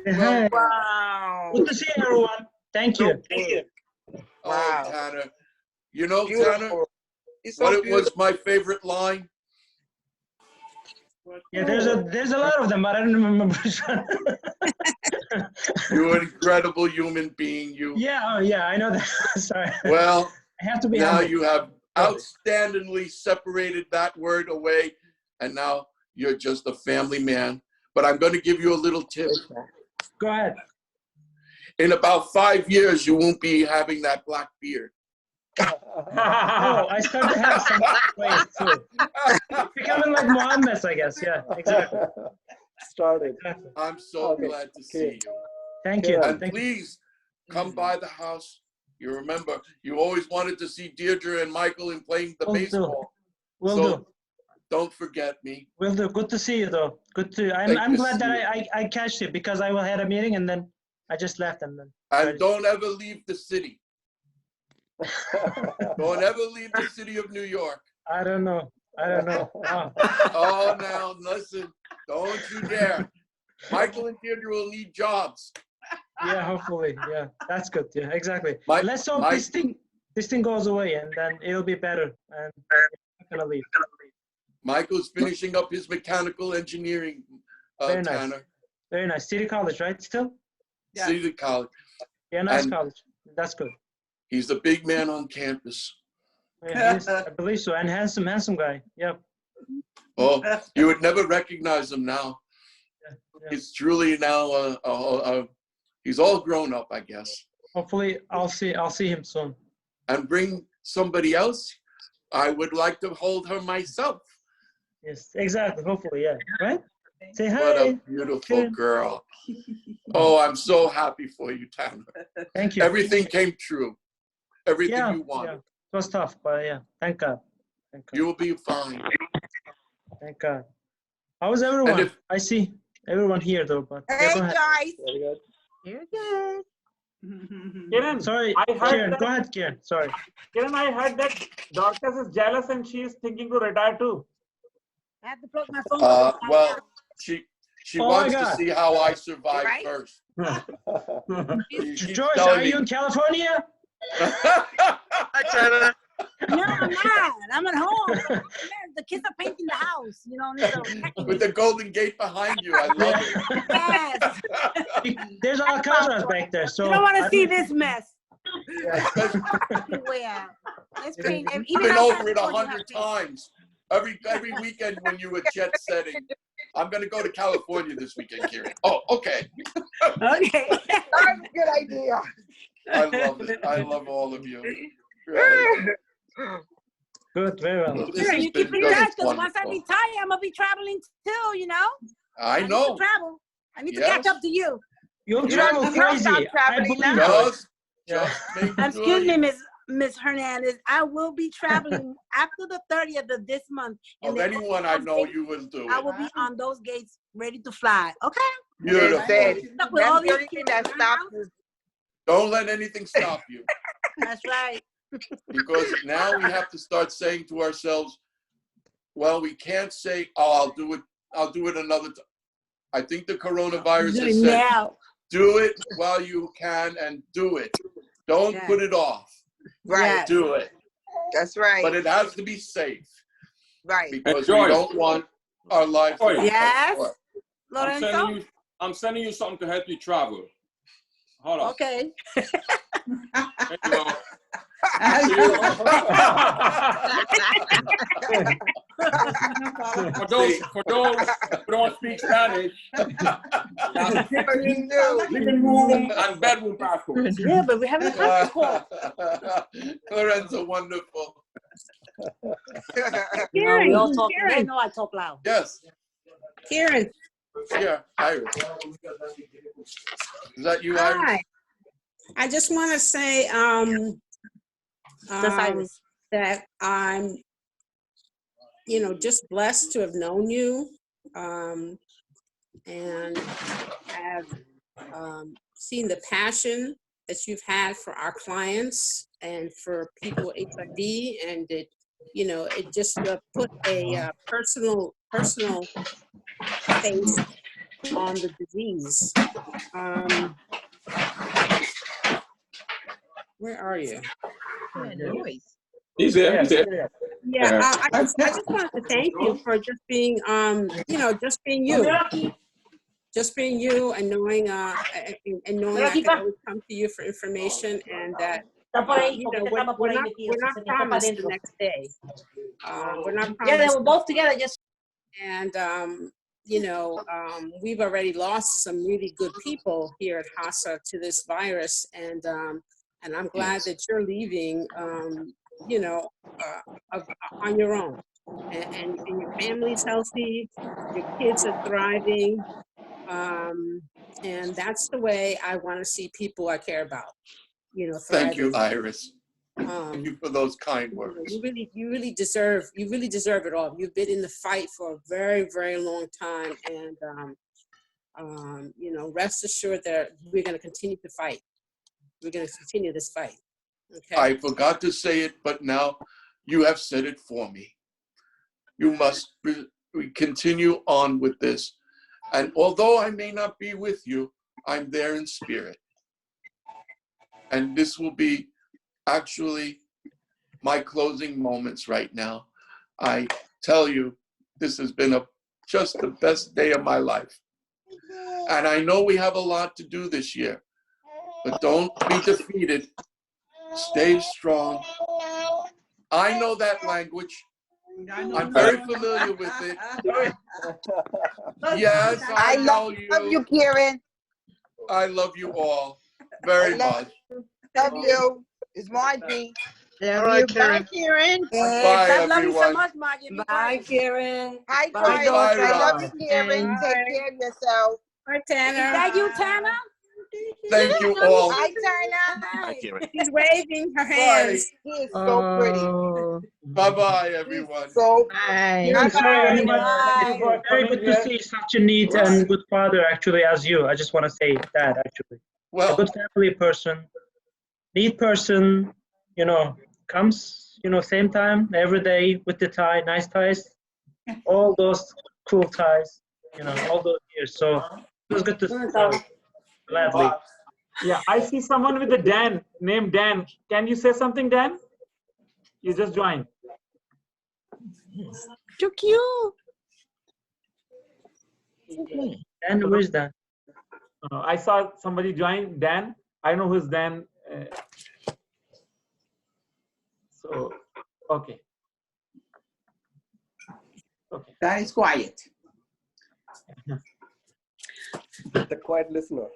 Hi. Wow. Good to see everyone. Thank you. Thank you. Oh, Tanner. You know, Beautiful. Tanner, It's so what it beautiful. was my favorite line? Yeah, there's a lot of them, but I don't remember which one. You're an incredible human being. You. Yeah, oh yeah, I know that. Sorry. Well, I have to be now humble. you have outstandingly separated that word away, and now you're just a family man. But I'm going to give you a little tip. Go ahead. In about 5 years, you won't be having that black beard. Oh, I start to have some ways too. Becoming like Mohammed, I guess. Yeah, exactly. Started. I'm so glad to see you. Thank you. And Thank you. please come by the house. You remember, you always wanted to see Deirdre and Michael in playing the Will do. baseball. Will So do. don't forget me. Will do. Good to see you, though. Good to. Thank I'm you, glad that Steve. I catched it because I had a meeting and then I just left and then. And don't ever leave the city. Don't ever leave the city of New York. I don't know. I don't know. Oh. Oh, now listen, don't you dare. Michael and Deirdre will need jobs. Yeah, hopefully. Yeah, that's good. Yeah, exactly. Mike- Let's hope Mike- this thing goes away and then it'll be better. And I'm not gonna leave. Michael's finishing up his mechanical engineering, Very nice. Tanner. Very nice. City College, right? Still? City College. Yeah, nice And- college. That's good. He's the big man on campus. Yeah, he is. I believe so. And handsome guy. Yeah. Oh, you would never recognize him now. Yeah. He's truly now, he's all grown up, I guess. Hopefully, I'll see him soon. And bring somebody else. I would like to hold her myself. Yes, exactly. Hopefully, yeah. Right? Say hi. What a beautiful girl. Oh, I'm so happy for you, Tanner. Thank you. Everything came true. Everything you wanted. Yeah. It was tough, but yeah. Thank God. Thank God. You will be fine. Thank God. How is everyone? I see everyone here though, but Hey, go ahead. guys. Very good. You're good. Kieran, Sorry, I heard Kieran. that, Go ahead, Kieran. Sorry. Kieran, I heard that Dorcas is jealous and she is thinking to retire too. I have to plug my phone. Well, she Oh wants my to God. see how I survive Right? first. She keeps Joyce, telling are me- you in California? No, I'm not. I'm at home. Man, the kids are painting the house. You know, and so With the Golden Gate behind you, I love it. yes. There's all cameras back there, so You don't want I to see don't- this mess. Everywhere. Let's paint. I've Even been outside over it the door, you 100 have paint. times. Every weekend when you were jet setting. I'm going to go to California this weekend, Kieran. Oh, okay. Okay. That's a good idea. I love it. I love all of you. Really. Good, very well. This Sure, has you been keep in just touch because once I wonderful. retire, I'm gonna be traveling too. You know. I need know. to travel. I need to Yes. catch up to you. You'll You travel don't stop crazy. I traveling believe now. it. Just make Excuse sure me, you- Miss. Ms. Hernandez, I will be traveling after the 30th of this month. Of anyone I know, you will do it. I will be on those gates ready to fly. Okay? Beautiful. Stuck with all these kids that stop you. Don't let anything stop you. That's right. Because now we have to start saying to ourselves, well, we can't say, oh, I'll do it another time. I think the coronavirus has said, do it while you can and do it. Don't put it off. Right. Do it. That's right. But it has to be safe. Right. Because we don't want our lives to be cut short. Lorenzo? I'm sending you something to help you travel. Hold on. Okay. For those who don't speak Spanish, living room and bedroom passports. Yeah, but we're having a conference call. Lorenzo, wonderful. Kieran, we all talk. They know I talk loud. Yes. Kieran. Yeah, Iris. Is that you, Iris? Hi. I just want to say that I'm, just blessed to have known you and have seen the passion that you've had for our clients and for people with HIV, and it just put a personal face on the disease. Where are you? He's there. He's there. Yeah, I just wanted to thank you for just being, just being you. Just being you and knowing I can always come to you for information, and that we're not promised the next day. We're not promised. Yeah, they were both together. Just and we've already lost some really good people here at HASA to this virus, and I'm glad that you're leaving, on your own, and your family's healthy, your kids are thriving, and that's the way I want to see people I care about, thriving. Thank you, Iris. Thank you for those kind words. You really deserve it all. You've been in the fight for a very, very long time, and rest assured that we're going to continue to fight. We're going to continue this fight. Okay. I forgot to say it, but now you have said it for me. You must continue on with this. And although I may not be with you, I'm there in spirit. And this will be actually my closing moments right now. I tell you, this has been just the best day of my life. And I know we have a lot to do this year, but don't be defeated. Stay strong. I know that language. I'm very familiar with it. Yes, I know you. Love you, Kieran. I love you all very much. Love you. It's Margie. Love you. Bye, Kieran. Bye, I love you so everyone. much, Margie. Bye, Kieran. Hi, Bye, Joyce. I Rob. love you, Kieran. Take care of yourself. Hi, Tanner. Is that you, Tanner? Thank you all. Hi, Tanner. Hi, Kieran. She's waving her hands. He is so pretty. Bye-bye, everyone. So Bye. Sorry, Bye. very good to see such a neat and good father, actually, as you. I just want to say that, actually. Well, a good family person, neat person, comes, same time, every day with the tie, nice ties, all those cool ties, all those years. So it was good to see. Gladly. Yeah, I see someone with a Dan, named Dan. Can you say something, Dan? You just joined. Too cute. And who is that? I saw somebody join, Dan. I know who's Dan. So, okay. Okay. That is quiet. The quiet listener.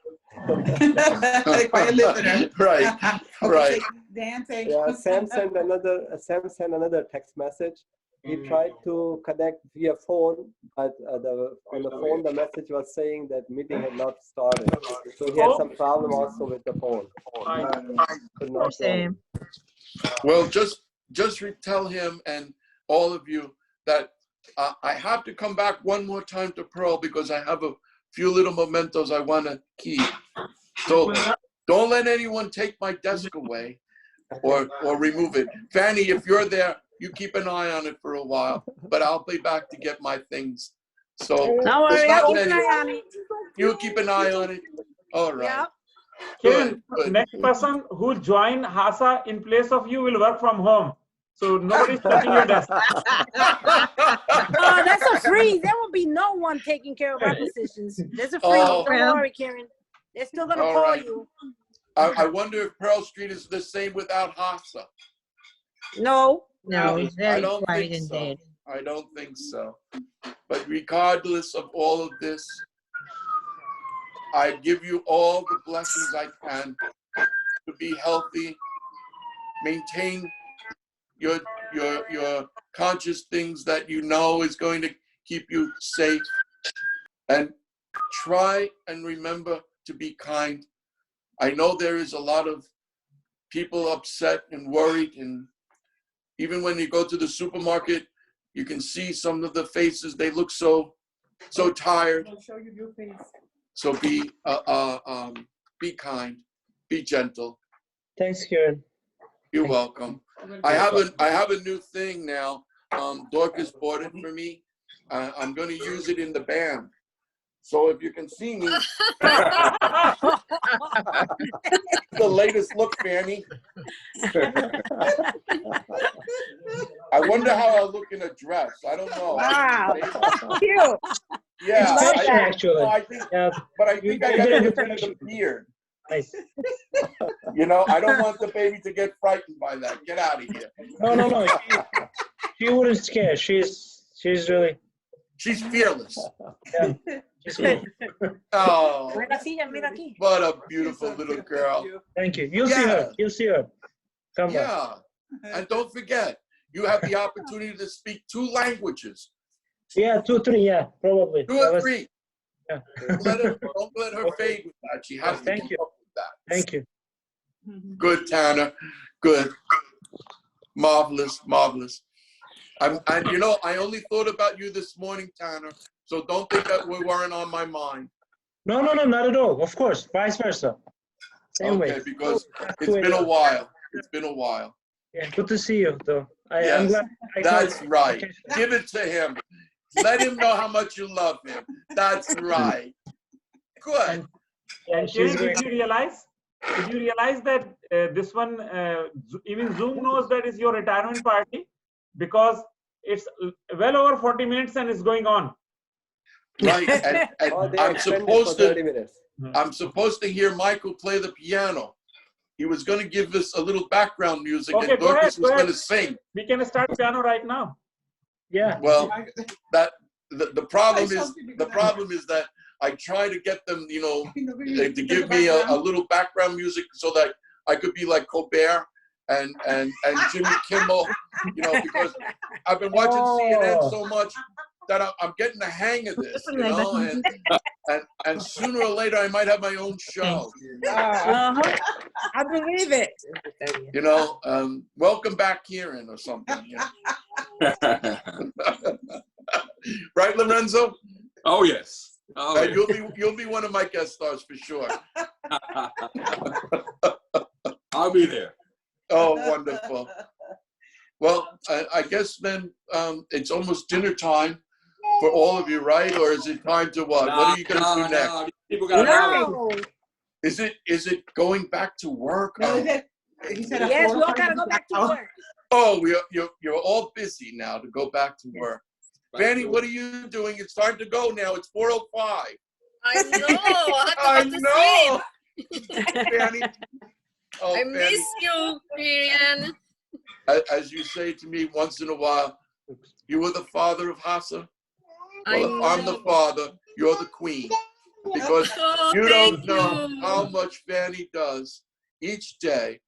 Quiet listener. Right. Okay, Right. Dan, thank Yeah, you. Sam sent another text message. He tried to connect via phone, but on the phone the message was saying that meeting had not started. So he had some problem also with the phone. Could not join. Well, just tell him and all of you that I have to come back one more time to Pearl because I have a few little mementos I want to keep. So don't let anyone take my desk away or remove it. Fanny, if you're there, you keep an eye on it for a while, but I'll be back to get my things. So don't worry, I'll keep an eye on it. You'll keep an eye on it? All right. Yep. Kieran, next person who join HASA in place of you will work from home. So nobody's touching your desk. Oh, that's a freeze. There will be no one taking care of our positions. There's a freeze. Oh. Don't worry, Kieran. They're still going to All call right. you. I wonder if Pearl Street is the same without HASA. No. No, it's very I don't quiet think and so. dead. I don't think so. But regardless of all of this, I give you all the blessings I can to be healthy, maintain your conscious things that you know is going to keep you safe, and try and remember to be kind. I know there is a lot of people upset and worried, and even when you go to the supermarket, you can see some of the faces, they look so tired. I'll show you your face. So be kind, be gentle. Thanks, Kieran. You're welcome. I have a new thing now. Dorcas bought it for me. I'm going to use it in the band. So if you can see me, the latest look, Fanny. I wonder how I'll look in a dress. I don't know. Wow. Cute. Yeah, Actually. I think, but I think I got to get rid of the beard. Nice. You know, I don't want the baby to get frightened by that. Get out of here. No. She wouldn't scare. She's really. She's fearless. Yeah. She's cool. Oh, what a beautiful little girl. Thank you. You'll see her. You'll see her. Come on. Yeah, and don't forget, you have the opportunity to speak 2 languages. Yeah, 2, 3. Yeah, probably. 2 or 3. Yeah. Don't let her fade with that. She has to keep up with that. Thank you. Good, Tanner. Good. Marvelous. And you know, I only thought about you this morning, Tanner. So don't think that we weren't on my mind. No, not at all. Of course, vice versa. Same way. Okay, because it's been a while. It's been a while. Yeah, good to see you, though. I'm Yes, glad. that's right. Give it to him. Let him know how much you love him. That's right. Good. And Kieran, did you realize that this one, even Zoom knows that is your retirement party, because it's well over 40 minutes and it's going on. Right, and I'm supposed to hear Michael play the piano. He was going to give us a little background music, Okay, and go ahead, Dorcas was going to sing. We can start piano right now. Yeah. Well, the problem is that I try to get them, you know, to give me a little background music so that I could be like Colbert and Jimmy Kimmel, you know, because I've been watching CNN so much that I'm getting the hang of this, you know, and sooner or later I might have my own show. I believe it. You know, welcome back, Kieran, or something. You know? Right, Lorenzo? Oh yes. Oh, yes. You'll be one of my guest stars for sure. I'll be there. Oh, wonderful. Well, I guess then it's almost dinner time for all of you, right? Or is it time to what? What are you going to do next? People gotta Is it going back to work? Yes, we all gotta go back to work. Oh, you're all busy now to go back to work. Fanny, what are you doing? It's time to go now. It's 4:05. I know. I know. Fanny. Oh, I Fanny. miss you, Kieran. As you say to me once in a while, you were the father of HASA. Well, if I'm the father, you're the queen. Because you don't know how much Fanny does each day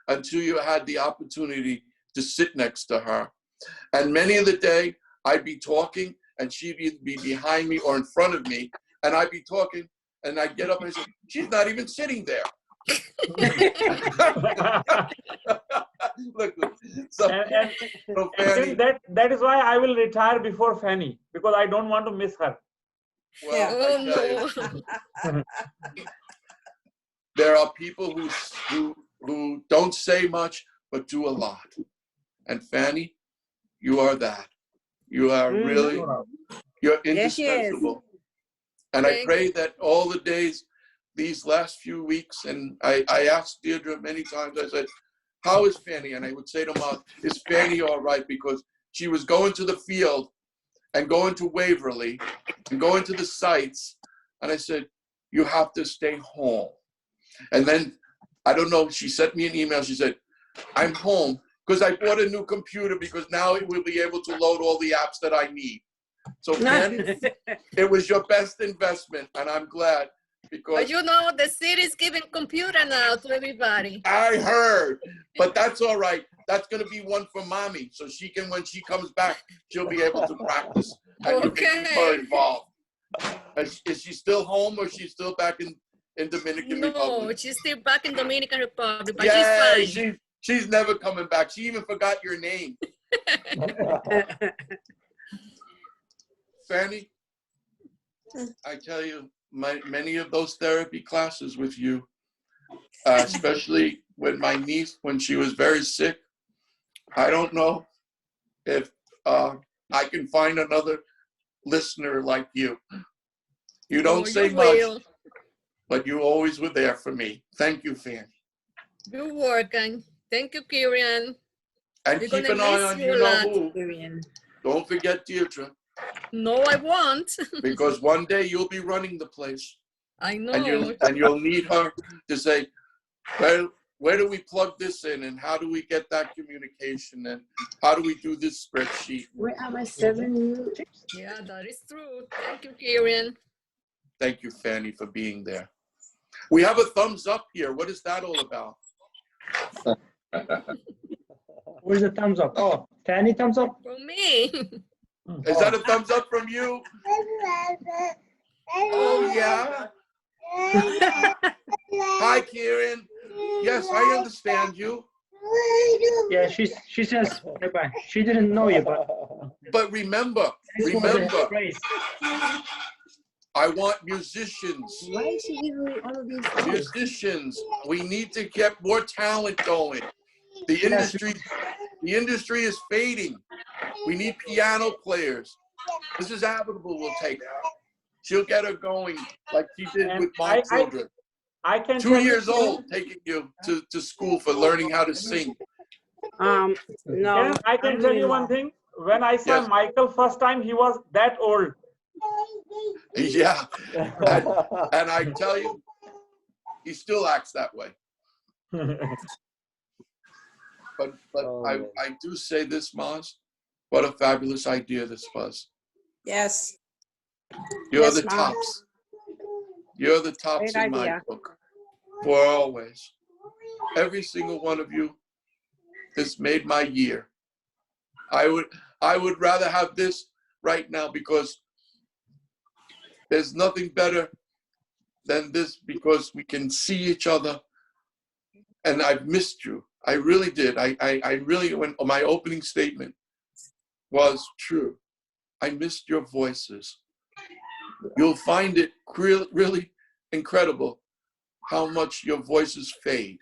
until you had the opportunity to sit next to her. And many of the day, I'd be talking, and she'd be behind me or in front of me, and I'd be talking, and I'd get up and say, she's not even sitting there. Look, so, and Fanny, that is why I will retire before Fanny, because I don't want to miss her. well, Oh, I tell you, there are people who don't say much but do a lot, and Fanny, you are that. You are really, you're Yes, she is. indispensable. And I pray that all the days, these last few weeks, and I asked Deirdre many times, I said, how is Fanny? And I would say to Mom, is Fanny all right? Because she was going to the field and going to Waverly and going to the sites. And I said, you have to stay home. And then, I don't know, she sent me an email. She said, I'm home because I bought a new computer because now it will be able to load all the apps that I need. So Fanny, it was your best investment, and I'm glad because. But you know, the city is giving computer now to everybody. I heard, but that's all right. That's going to be one for Mommy, so she can, when she comes back, she'll be able to practice and you can keep her involved. Is she still home or she's still back in Dominican Republic? No, she's still back in Dominican Republic, but Yeah, she's fine. She's never coming back. She even forgot your name. Fanny, I tell you, many of those therapy classes with you, especially with my niece when she was very sick, I don't know if I can find another listener like you. You don't say much, but you always were there for me. Thank you, Fanny. You're working. Thank you, Kieran. And keep an eye on you know who. Don't forget Deirdre. No, I won't. Because one day you'll be running the place. I know. And you'll need her to say, well, where do we plug this in and how do we get that communication and how do we do this spreadsheet? Where are my 7 tips? Yeah, that is true. Thank you, Kieran. Thank you, Fanny, for being there. We have a thumbs up here. What is that all about? Where's the thumbs up? Oh, Fanny thumbs up? From me. Is that a thumbs up from you? Oh, yeah. Hi, Kieran. Yes, I understand you. Yeah, she says bye-bye. She didn't know you, But remember, I want musicians. Why is she giving me all of these things? Musicians, we need to get more talent going. The industry is fading. We need piano players. Mrs. Avitabile will take her. She'll get her going like she did with my children. I can 2 years old, taking you to school for learning how to sing. No. Karen, I can tell you one thing. When I saw Michael first time, he was that old. Yeah, and I tell you, he still acts that way. But I do say this, Maz, what a fabulous idea this was. Yes. You're the tops. You're the tops in my book, for always. Every single one of you has made my year. I would rather have this right now because there's nothing better than this because we can see each other. And I've missed you. I really did. I really, when my opening statement was true, I missed your voices. You'll find it really incredible how much your voices fade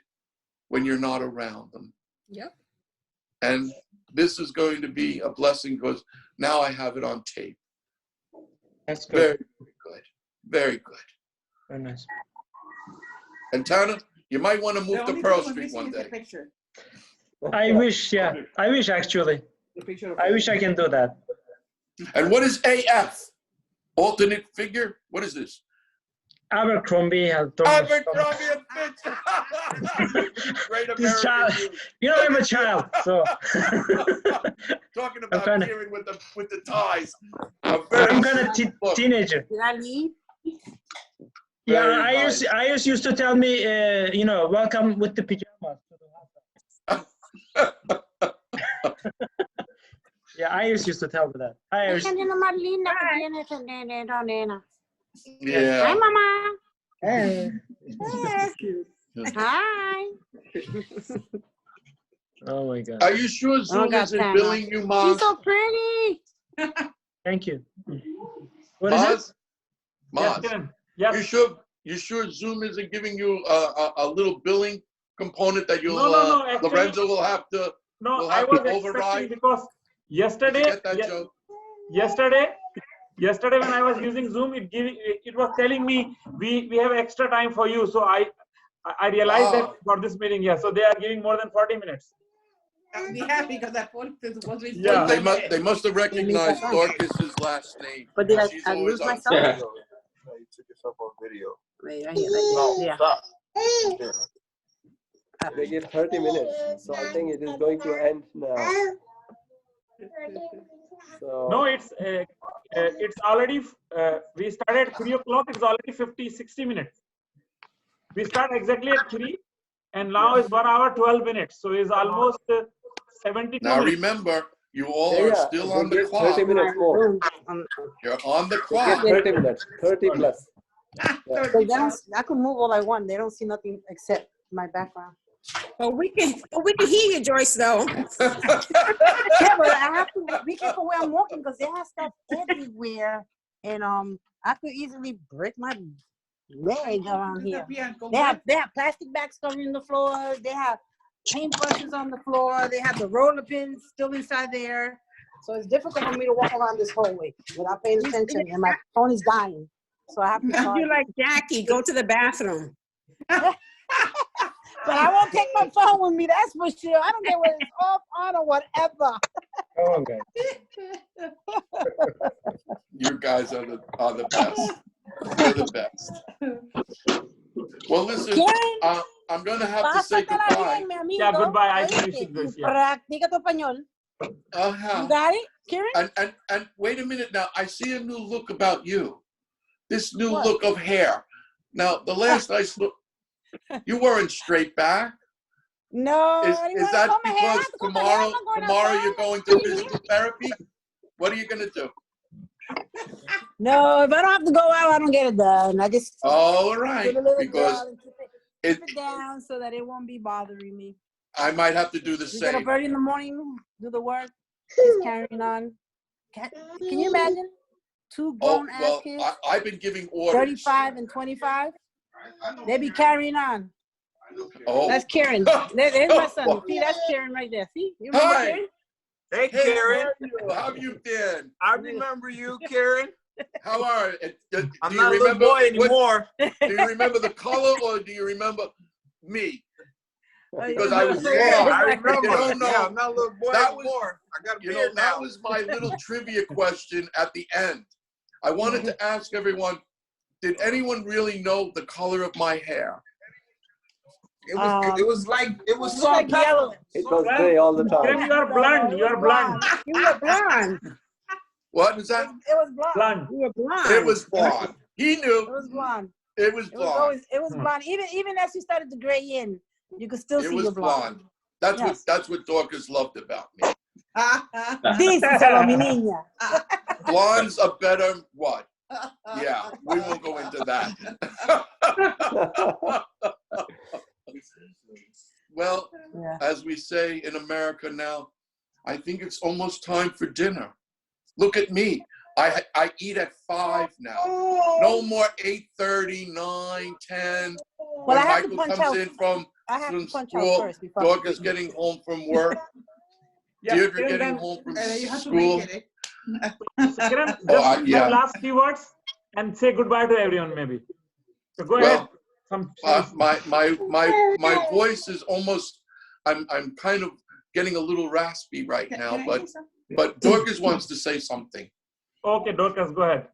when you're not around them. Yep. And this is going to be a blessing because now I have it on tape. That's good. Very good. Very good. Very nice. And Tana, you might want to move to Pearl Street one day. I wish, yeah. I wish actually. I wish I can do that. And what is AF? Alternate figure? What is this? Abercrombie and Abercrombie and Fitch. Great American child, you know, I'm a child, so. Talking about Kieran with the ties. I'm gonna teenager. Did I leave? Yeah, I used to tell me, you know, welcome with the pajamas. Yeah, Iris used to tell me that. Hi, Iris. Yeah. Hi, Mama. Hey. Hi. Oh my God. Are you sure Zoom isn't billing you, Maz? She's so pretty. Thank you. What is it? Maz, Yes, Kiran. Yes. You sure Zoom isn't giving you a little billing component that you'll No, actually, Lorenzo will have to I was expecting override? because yesterday, Did you get that joke? yesterday when I was using Zoom, it was telling me we have extra time for you. So I realized that for this meeting, so they are giving more than 40 minutes. I'll be happy because that 40 minutes was Yeah. They must have recognized Dorcas's last name. But did She's I always lose on myself? video. You took yourself on video. Wait, right here, like this. Yeah. They give 30 minutes, so I think it is going to end now. So, No, it's already, we started at 3 o'clock, it's already 60 minutes. We start exactly at 3 and now it's 1 hour, 12 minutes. So it's almost 72 Now minutes. remember, you all are still on the clock. 30 minutes more. You're on the They clock. give 30 minutes, 30 plus. Yeah. I could move all I want. They don't see nothing except my background. But we can hear you, Joyce, though. Yeah, but I have to be careful where I'm walking because they have stuff everywhere, and I could easily break my leg around here. They have plastic bags covering the floor. They have paintbrushes on the floor. They have the roller pins still inside there. So it's difficult for me to walk around this hallway without paying attention, and my phone is dying. So I have to charge. You're like Jackie. Go to the bathroom. But I won't take my phone with me, that's for sure. I don't care whether it's off, on, or whatever. Oh, okay. You guys are the best. You're the best. Well, listen, I'm going to have to say goodbye. Yeah, goodbye. I think you should go. Practica tu español. You got it, Kieran? And wait a minute now. I see a new look about you. This new look of hair. Now, the last I saw, you weren't straight back. No. Is that because tomorrow you're going to physical therapy? What are you going to do? No, if I don't have to go out, I don't get it done. I just all right, because keep it down so that it won't be bothering me. I might have to do the You same. get up early in the morning, do the work, just carrying on. Can you imagine? Two grown-ass kids. I've been giving orders. 35 and 25. They be carrying on. Oh. That's Kieran. There's my son. See, that's Kieran right there. See? You remember Kieran? Hey, Kieran. How have you been? I remember you, Kieran. How are you? I'm not a little boy anymore. Do you remember the color or do you remember me? Because I was blonde. I remember. No, yeah, I'm not a little boy anymore. I got a beard now. That was my little trivia question at the end. I wanted to ask everyone, did anyone really know the color of my hair? It was like yellow. It was gray all the time. You are blonde. You are blonde. You were blonde. What was that? It was blonde. You were blonde. It was blonde. He knew. It was blonde. It was blonde. It was blonde. Even as you started to gray in, you could still see your blonde. That's what Dorcas loved about me. Díselo, mi niña. Blondes are better what? Yeah, we won't go into that. Well, as we say in America now, I think it's almost time for dinner. Look at me. I eat at 5 now. No more 8:30, 9, 10. When Michael comes in from school, Dorcas getting home from work, Deirdre getting home from school. Kiran, just the last few words and say goodbye to everyone, maybe. So go ahead. My voice is almost. I'm kind of getting a little raspy right now, but Dorcas wants to say something. Okay, Dorcas, go ahead.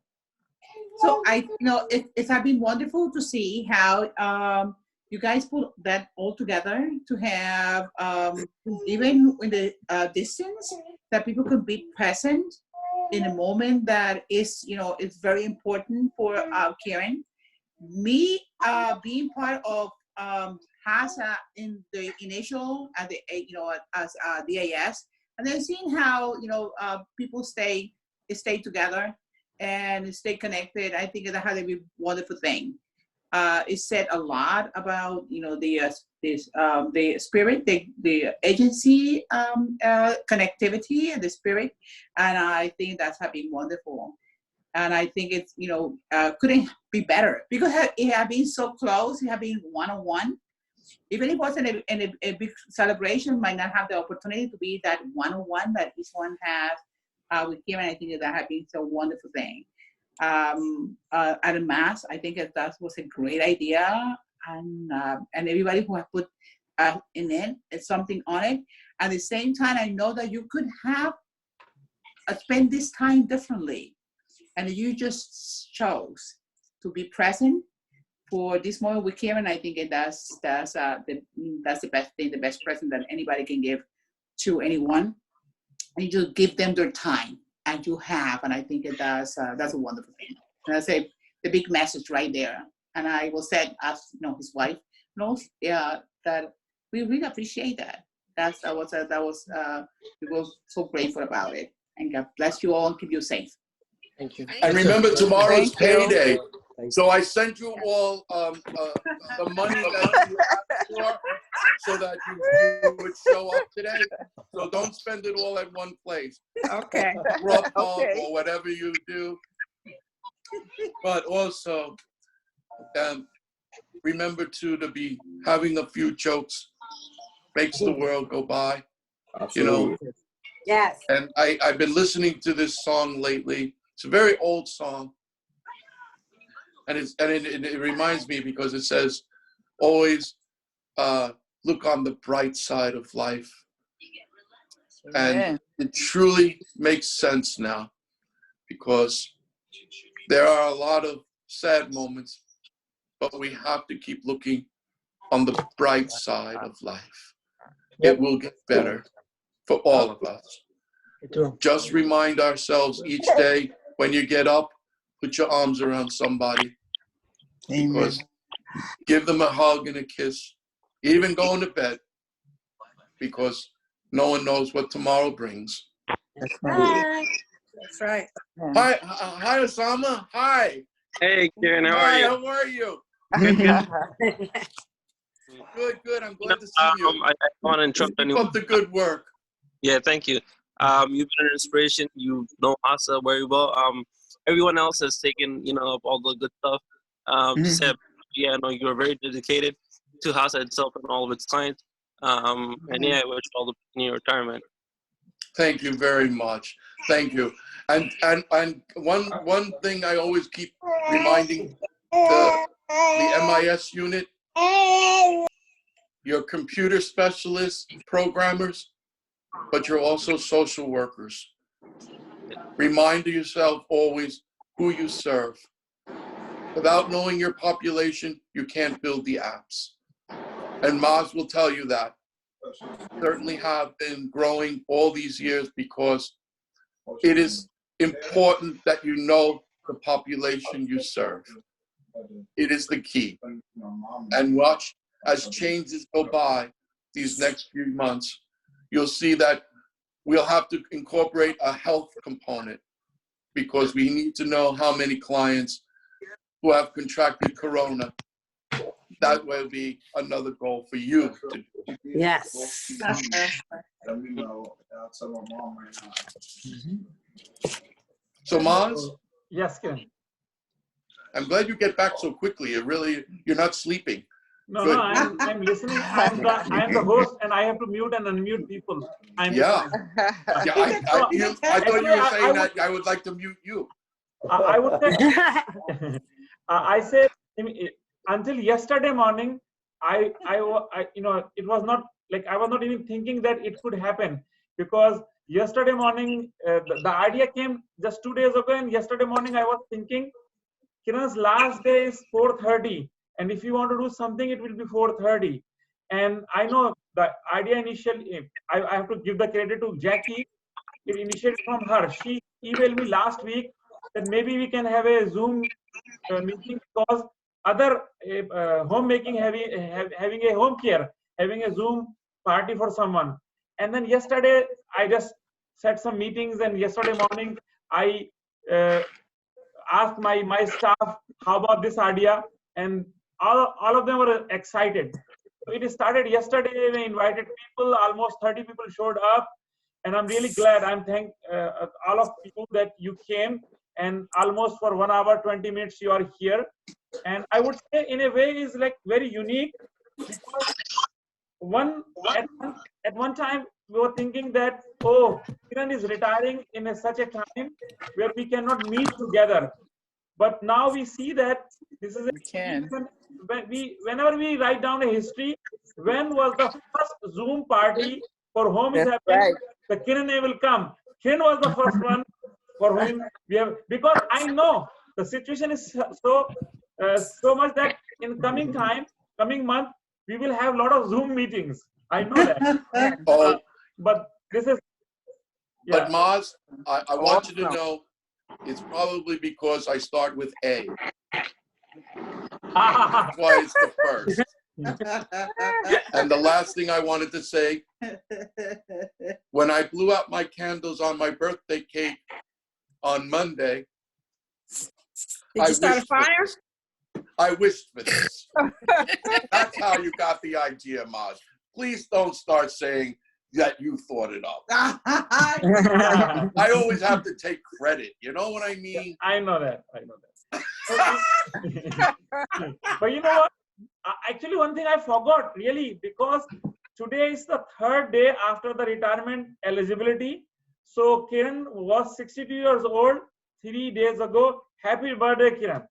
So it's been wonderful to see how you guys put that all together to have even in the distance that people could be present in a moment that is it's very important for Kieran. Me being part of HASA in the initial as DAS, and then seeing how people stay together and stay connected. I think that has a wonderful thing. it said a lot about, you know, the spirit, the agency connectivity and the spirit, and I think that's have been wonderful. And I think it's, you know, couldn't be better because it had been so close. It had been one-on-one. Even if it wasn't a big celebration, might not have the opportunity to be that one-on-one that each one has with Kieran. I think that had been so wonderful thing. At a mass, I think that was a great idea, and everybody who has put in it something on it. At the same time, I know that you could have spend this time differently, and you just chose to be present for this moment with Kieran. I think that's the best thing, the best present that anybody can give to anyone, and you just give them their time. And you have, and I think that's a wonderful thing. And I say the big message right there. And I will say, as you know, his wife knows, that we really appreciate that. We were so grateful about it. And God bless you all and keep you safe. Thank you. And remember, tomorrow's Thank you. payday. So I sent you all the money that you asked for, so that you would show up today. So don't spend it all at one place. Okay. Drop off or whatever you do. But also, remember too to be having a few jokes makes the world go by. Absolutely. You know. Yes. And I've been listening to this song lately. It's a very old song. And it reminds me because it says, always look on the bright side of life. And it truly makes sense now, because there are a lot of sad moments, but we have to keep looking on the bright side of life. It will get better for all of us. Just remind ourselves each day when you get up, put your arms around somebody. Because give them a hug and a kiss, even going to bed, because no one knows what tomorrow brings. That's right. That's right. Hi, Osama. Hi. Hey, Kieran, how are Hi, you? how are you? Good, good. Good. I'm glad to see you. I want to interrupt Keep up the good work. Yeah, thank you. You've been an inspiration. You know HASA very well. Everyone else has taken, up all the good stuff. Seb, yeah, I know you're very dedicated to HASA itself and all of its clients. And yeah, I wish you all the best in your retirement. Thank you very much. Thank you. And one thing I always keep reminding the MIS unit, you're computer specialists, programmers, but you're also social workers. Remind yourself always who you serve. Without knowing your population, you can't build the apps. And Maz will tell you that. Certainly have been growing all these years, because it is important that you know the population you serve. It is the key. And watch as changes go by these next few months, you'll see that we'll have to incorporate a health component, because we need to know how many clients who have contracted corona. That will be another goal for you to do. Yes. So Maz? Yes, Ken. I'm glad you get back so quickly. You're not sleeping. No, Good. no, I'm listening. I'm the host, and I have to mute and unmute people. I'm Yeah. listening. Yeah, I thought you were saying that I would like to mute you. I would say, I said until yesterday morning, it was not like I was not even thinking that it could happen, because yesterday morning the idea came just 2 days ago, and yesterday morning I was thinking, Kiran's last day is 4:30, and if you want to do something, it will be 4:30. And I know the idea initially, I have to give the credit to Jackie. It initiated from her. She emailed me last week that maybe we can have a Zoom meeting, because other homemaking having a home care, having a Zoom party for someone. And then yesterday I just set some meetings, and yesterday morning I asked my staff, how about this idea? And all of them were excited. So it started yesterday. We invited people. Almost 30 people showed up, and I'm really glad. I'm thank all of you that you came, and almost for 1 hour 20 minutes you are here. And I would say in a way is like very unique, because at one time we were thinking that, oh, Kiran is retiring in such a time where we cannot meet together. But now we see that this is whenever we write down a history, when was the first Zoom party for whom is happening? Right. The Kiran will come. Kiran was the first one for whom we have, because I know the situation is so much that in coming month, we will have a lot of Zoom meetings. I know that. But this is. Yeah. But Maz, I want you to know, it's probably because I start with A. That's why it's the first. And the last thing I wanted to say, when I blew out my candles on my birthday cake on Monday, Did you start a fire? I wished for this. That's how you got the idea, Maj. Please don't start saying that you thought it up. I always have to take credit. You know what I mean? I know that. But you know what? Actually, one thing I forgot, really, because today is the 3rd day after the retirement eligibility. So Kiran was 62 years old 3 days ago. Happy birthday, Kiran.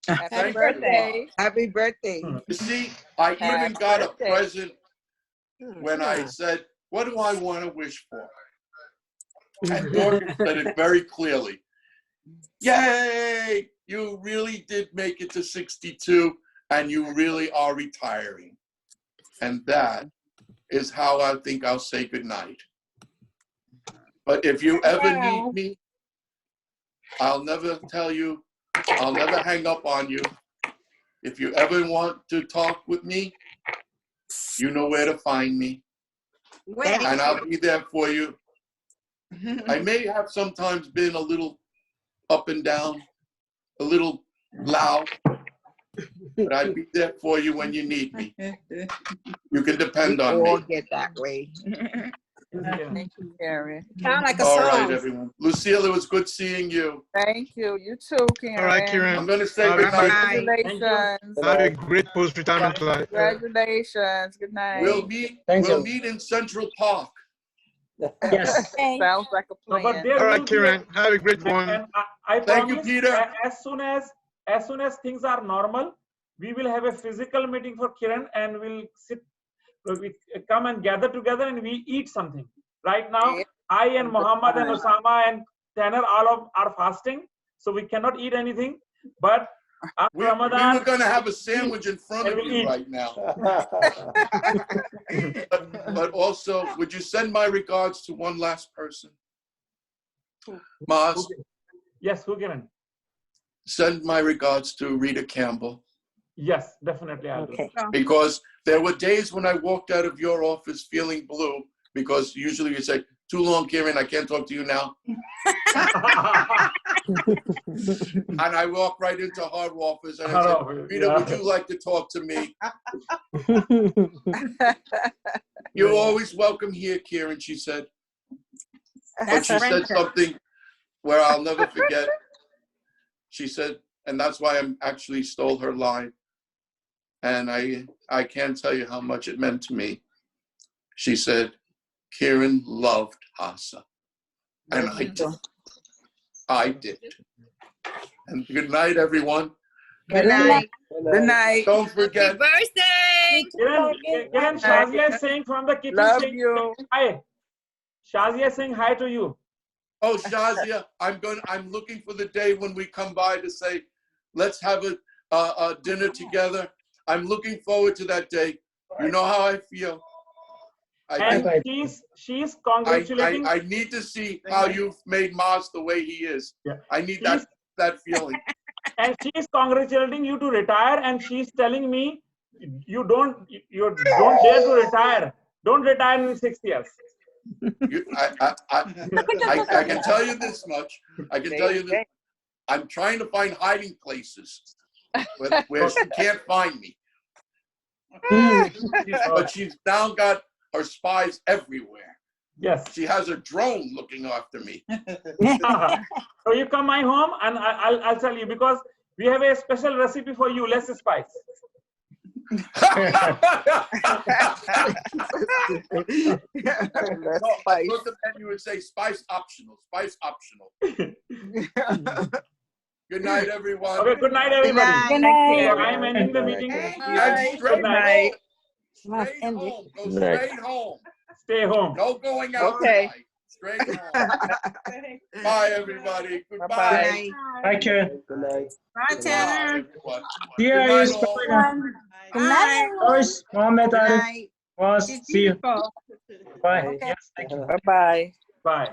Happy birthday. Happy birthday. You see, I even got a present when I said, what do I want to wish for? And Dorcas said it very clearly. Yay! You really did make it to 62 and you really are retiring. And that is how I think I'll say goodnight. But if you ever need me, I'll never tell you, I'll never hang up on you. If you ever want to talk with me, you know where to find me. And I'll be there for you. I may have sometimes been a little up and down, a little loud, but I'll be there for you when you need me. You can depend on me. All get that way. Thank you, Karen. Sound like a All song. right, everyone. Lucille, it was good seeing you. Thank you. You too, Karen. All right, Kieran. I'm going to say good night. Congratulations. Have a great post-retirement life. Congratulations. Good night. We'll meet in Central Park. Yes. Sounds like a plan. But there All right, will be Kieran. Have a great one. And I Thank you, promise, Peter. as soon as things are normal, we will have a physical meeting for Kiran, and we'll we come and gather together and we eat something. Right now, I and Muhammad and Osama and Tanner all are fasting, so we cannot eat anything. But after Ramadan, we were going to have a sandwich in front of you right now. but also, would you send my regards to one last person? Maz? Yes, who can? Send my regards to Rita Campbell. Yes, definitely I'll do. Because there were days when I walked out of your office feeling blue, because usually you say, too long, Kieran, I can't talk to you now. And I walk right into her office and I said, Rita, would you like to talk to me? You're always welcome here, Kieran, she said. But she said something where I'll never forget. She said, and that's why I actually stole her line. And I can't tell you how much it meant to me. She said, Kieran loved HASA. And I did. I did. And good night, everyone. Good night. Good night. Don't forget. Happy birthday! Kiran, Shazia is saying from the kitchen. Love saying, you. Hi. Shazia is saying hi to you. Oh, Shazia, I'm looking for the day when we come by to say, let's have a dinner together. I'm looking forward to that day. You know how I feel. And she's congratulating. I need to see how you've made Maz the way he is. Yeah. I need that feeling. And she's congratulating you to retire, and she's telling me you don't dare to retire. Don't retire in 6 years. I can tell you this much. I can tell you this. I'm trying to find hiding places where she can't find me. But she's now got her spies everywhere. Yes. She has a drone looking after me. So you come my home and I'll tell you, because we have a special recipe for you, less spice. No, I thought the menu would say spice optional, spice optional. Good night, everyone. Okay, good night, everybody. Good night. So I'm ending the meeting. And straight home. Straight home. Go straight home. Stay home. No going out tonight. Straight home. Bye, everybody. Goodbye. Bye, Kieran. Good night. Bye, Tanner. See you, Good night, Ayush. all. Good night. Ayush, Mohammed, Good Arif. night. Was, see you. Bye. Bye. Yes, thank you. Bye-bye. Bye.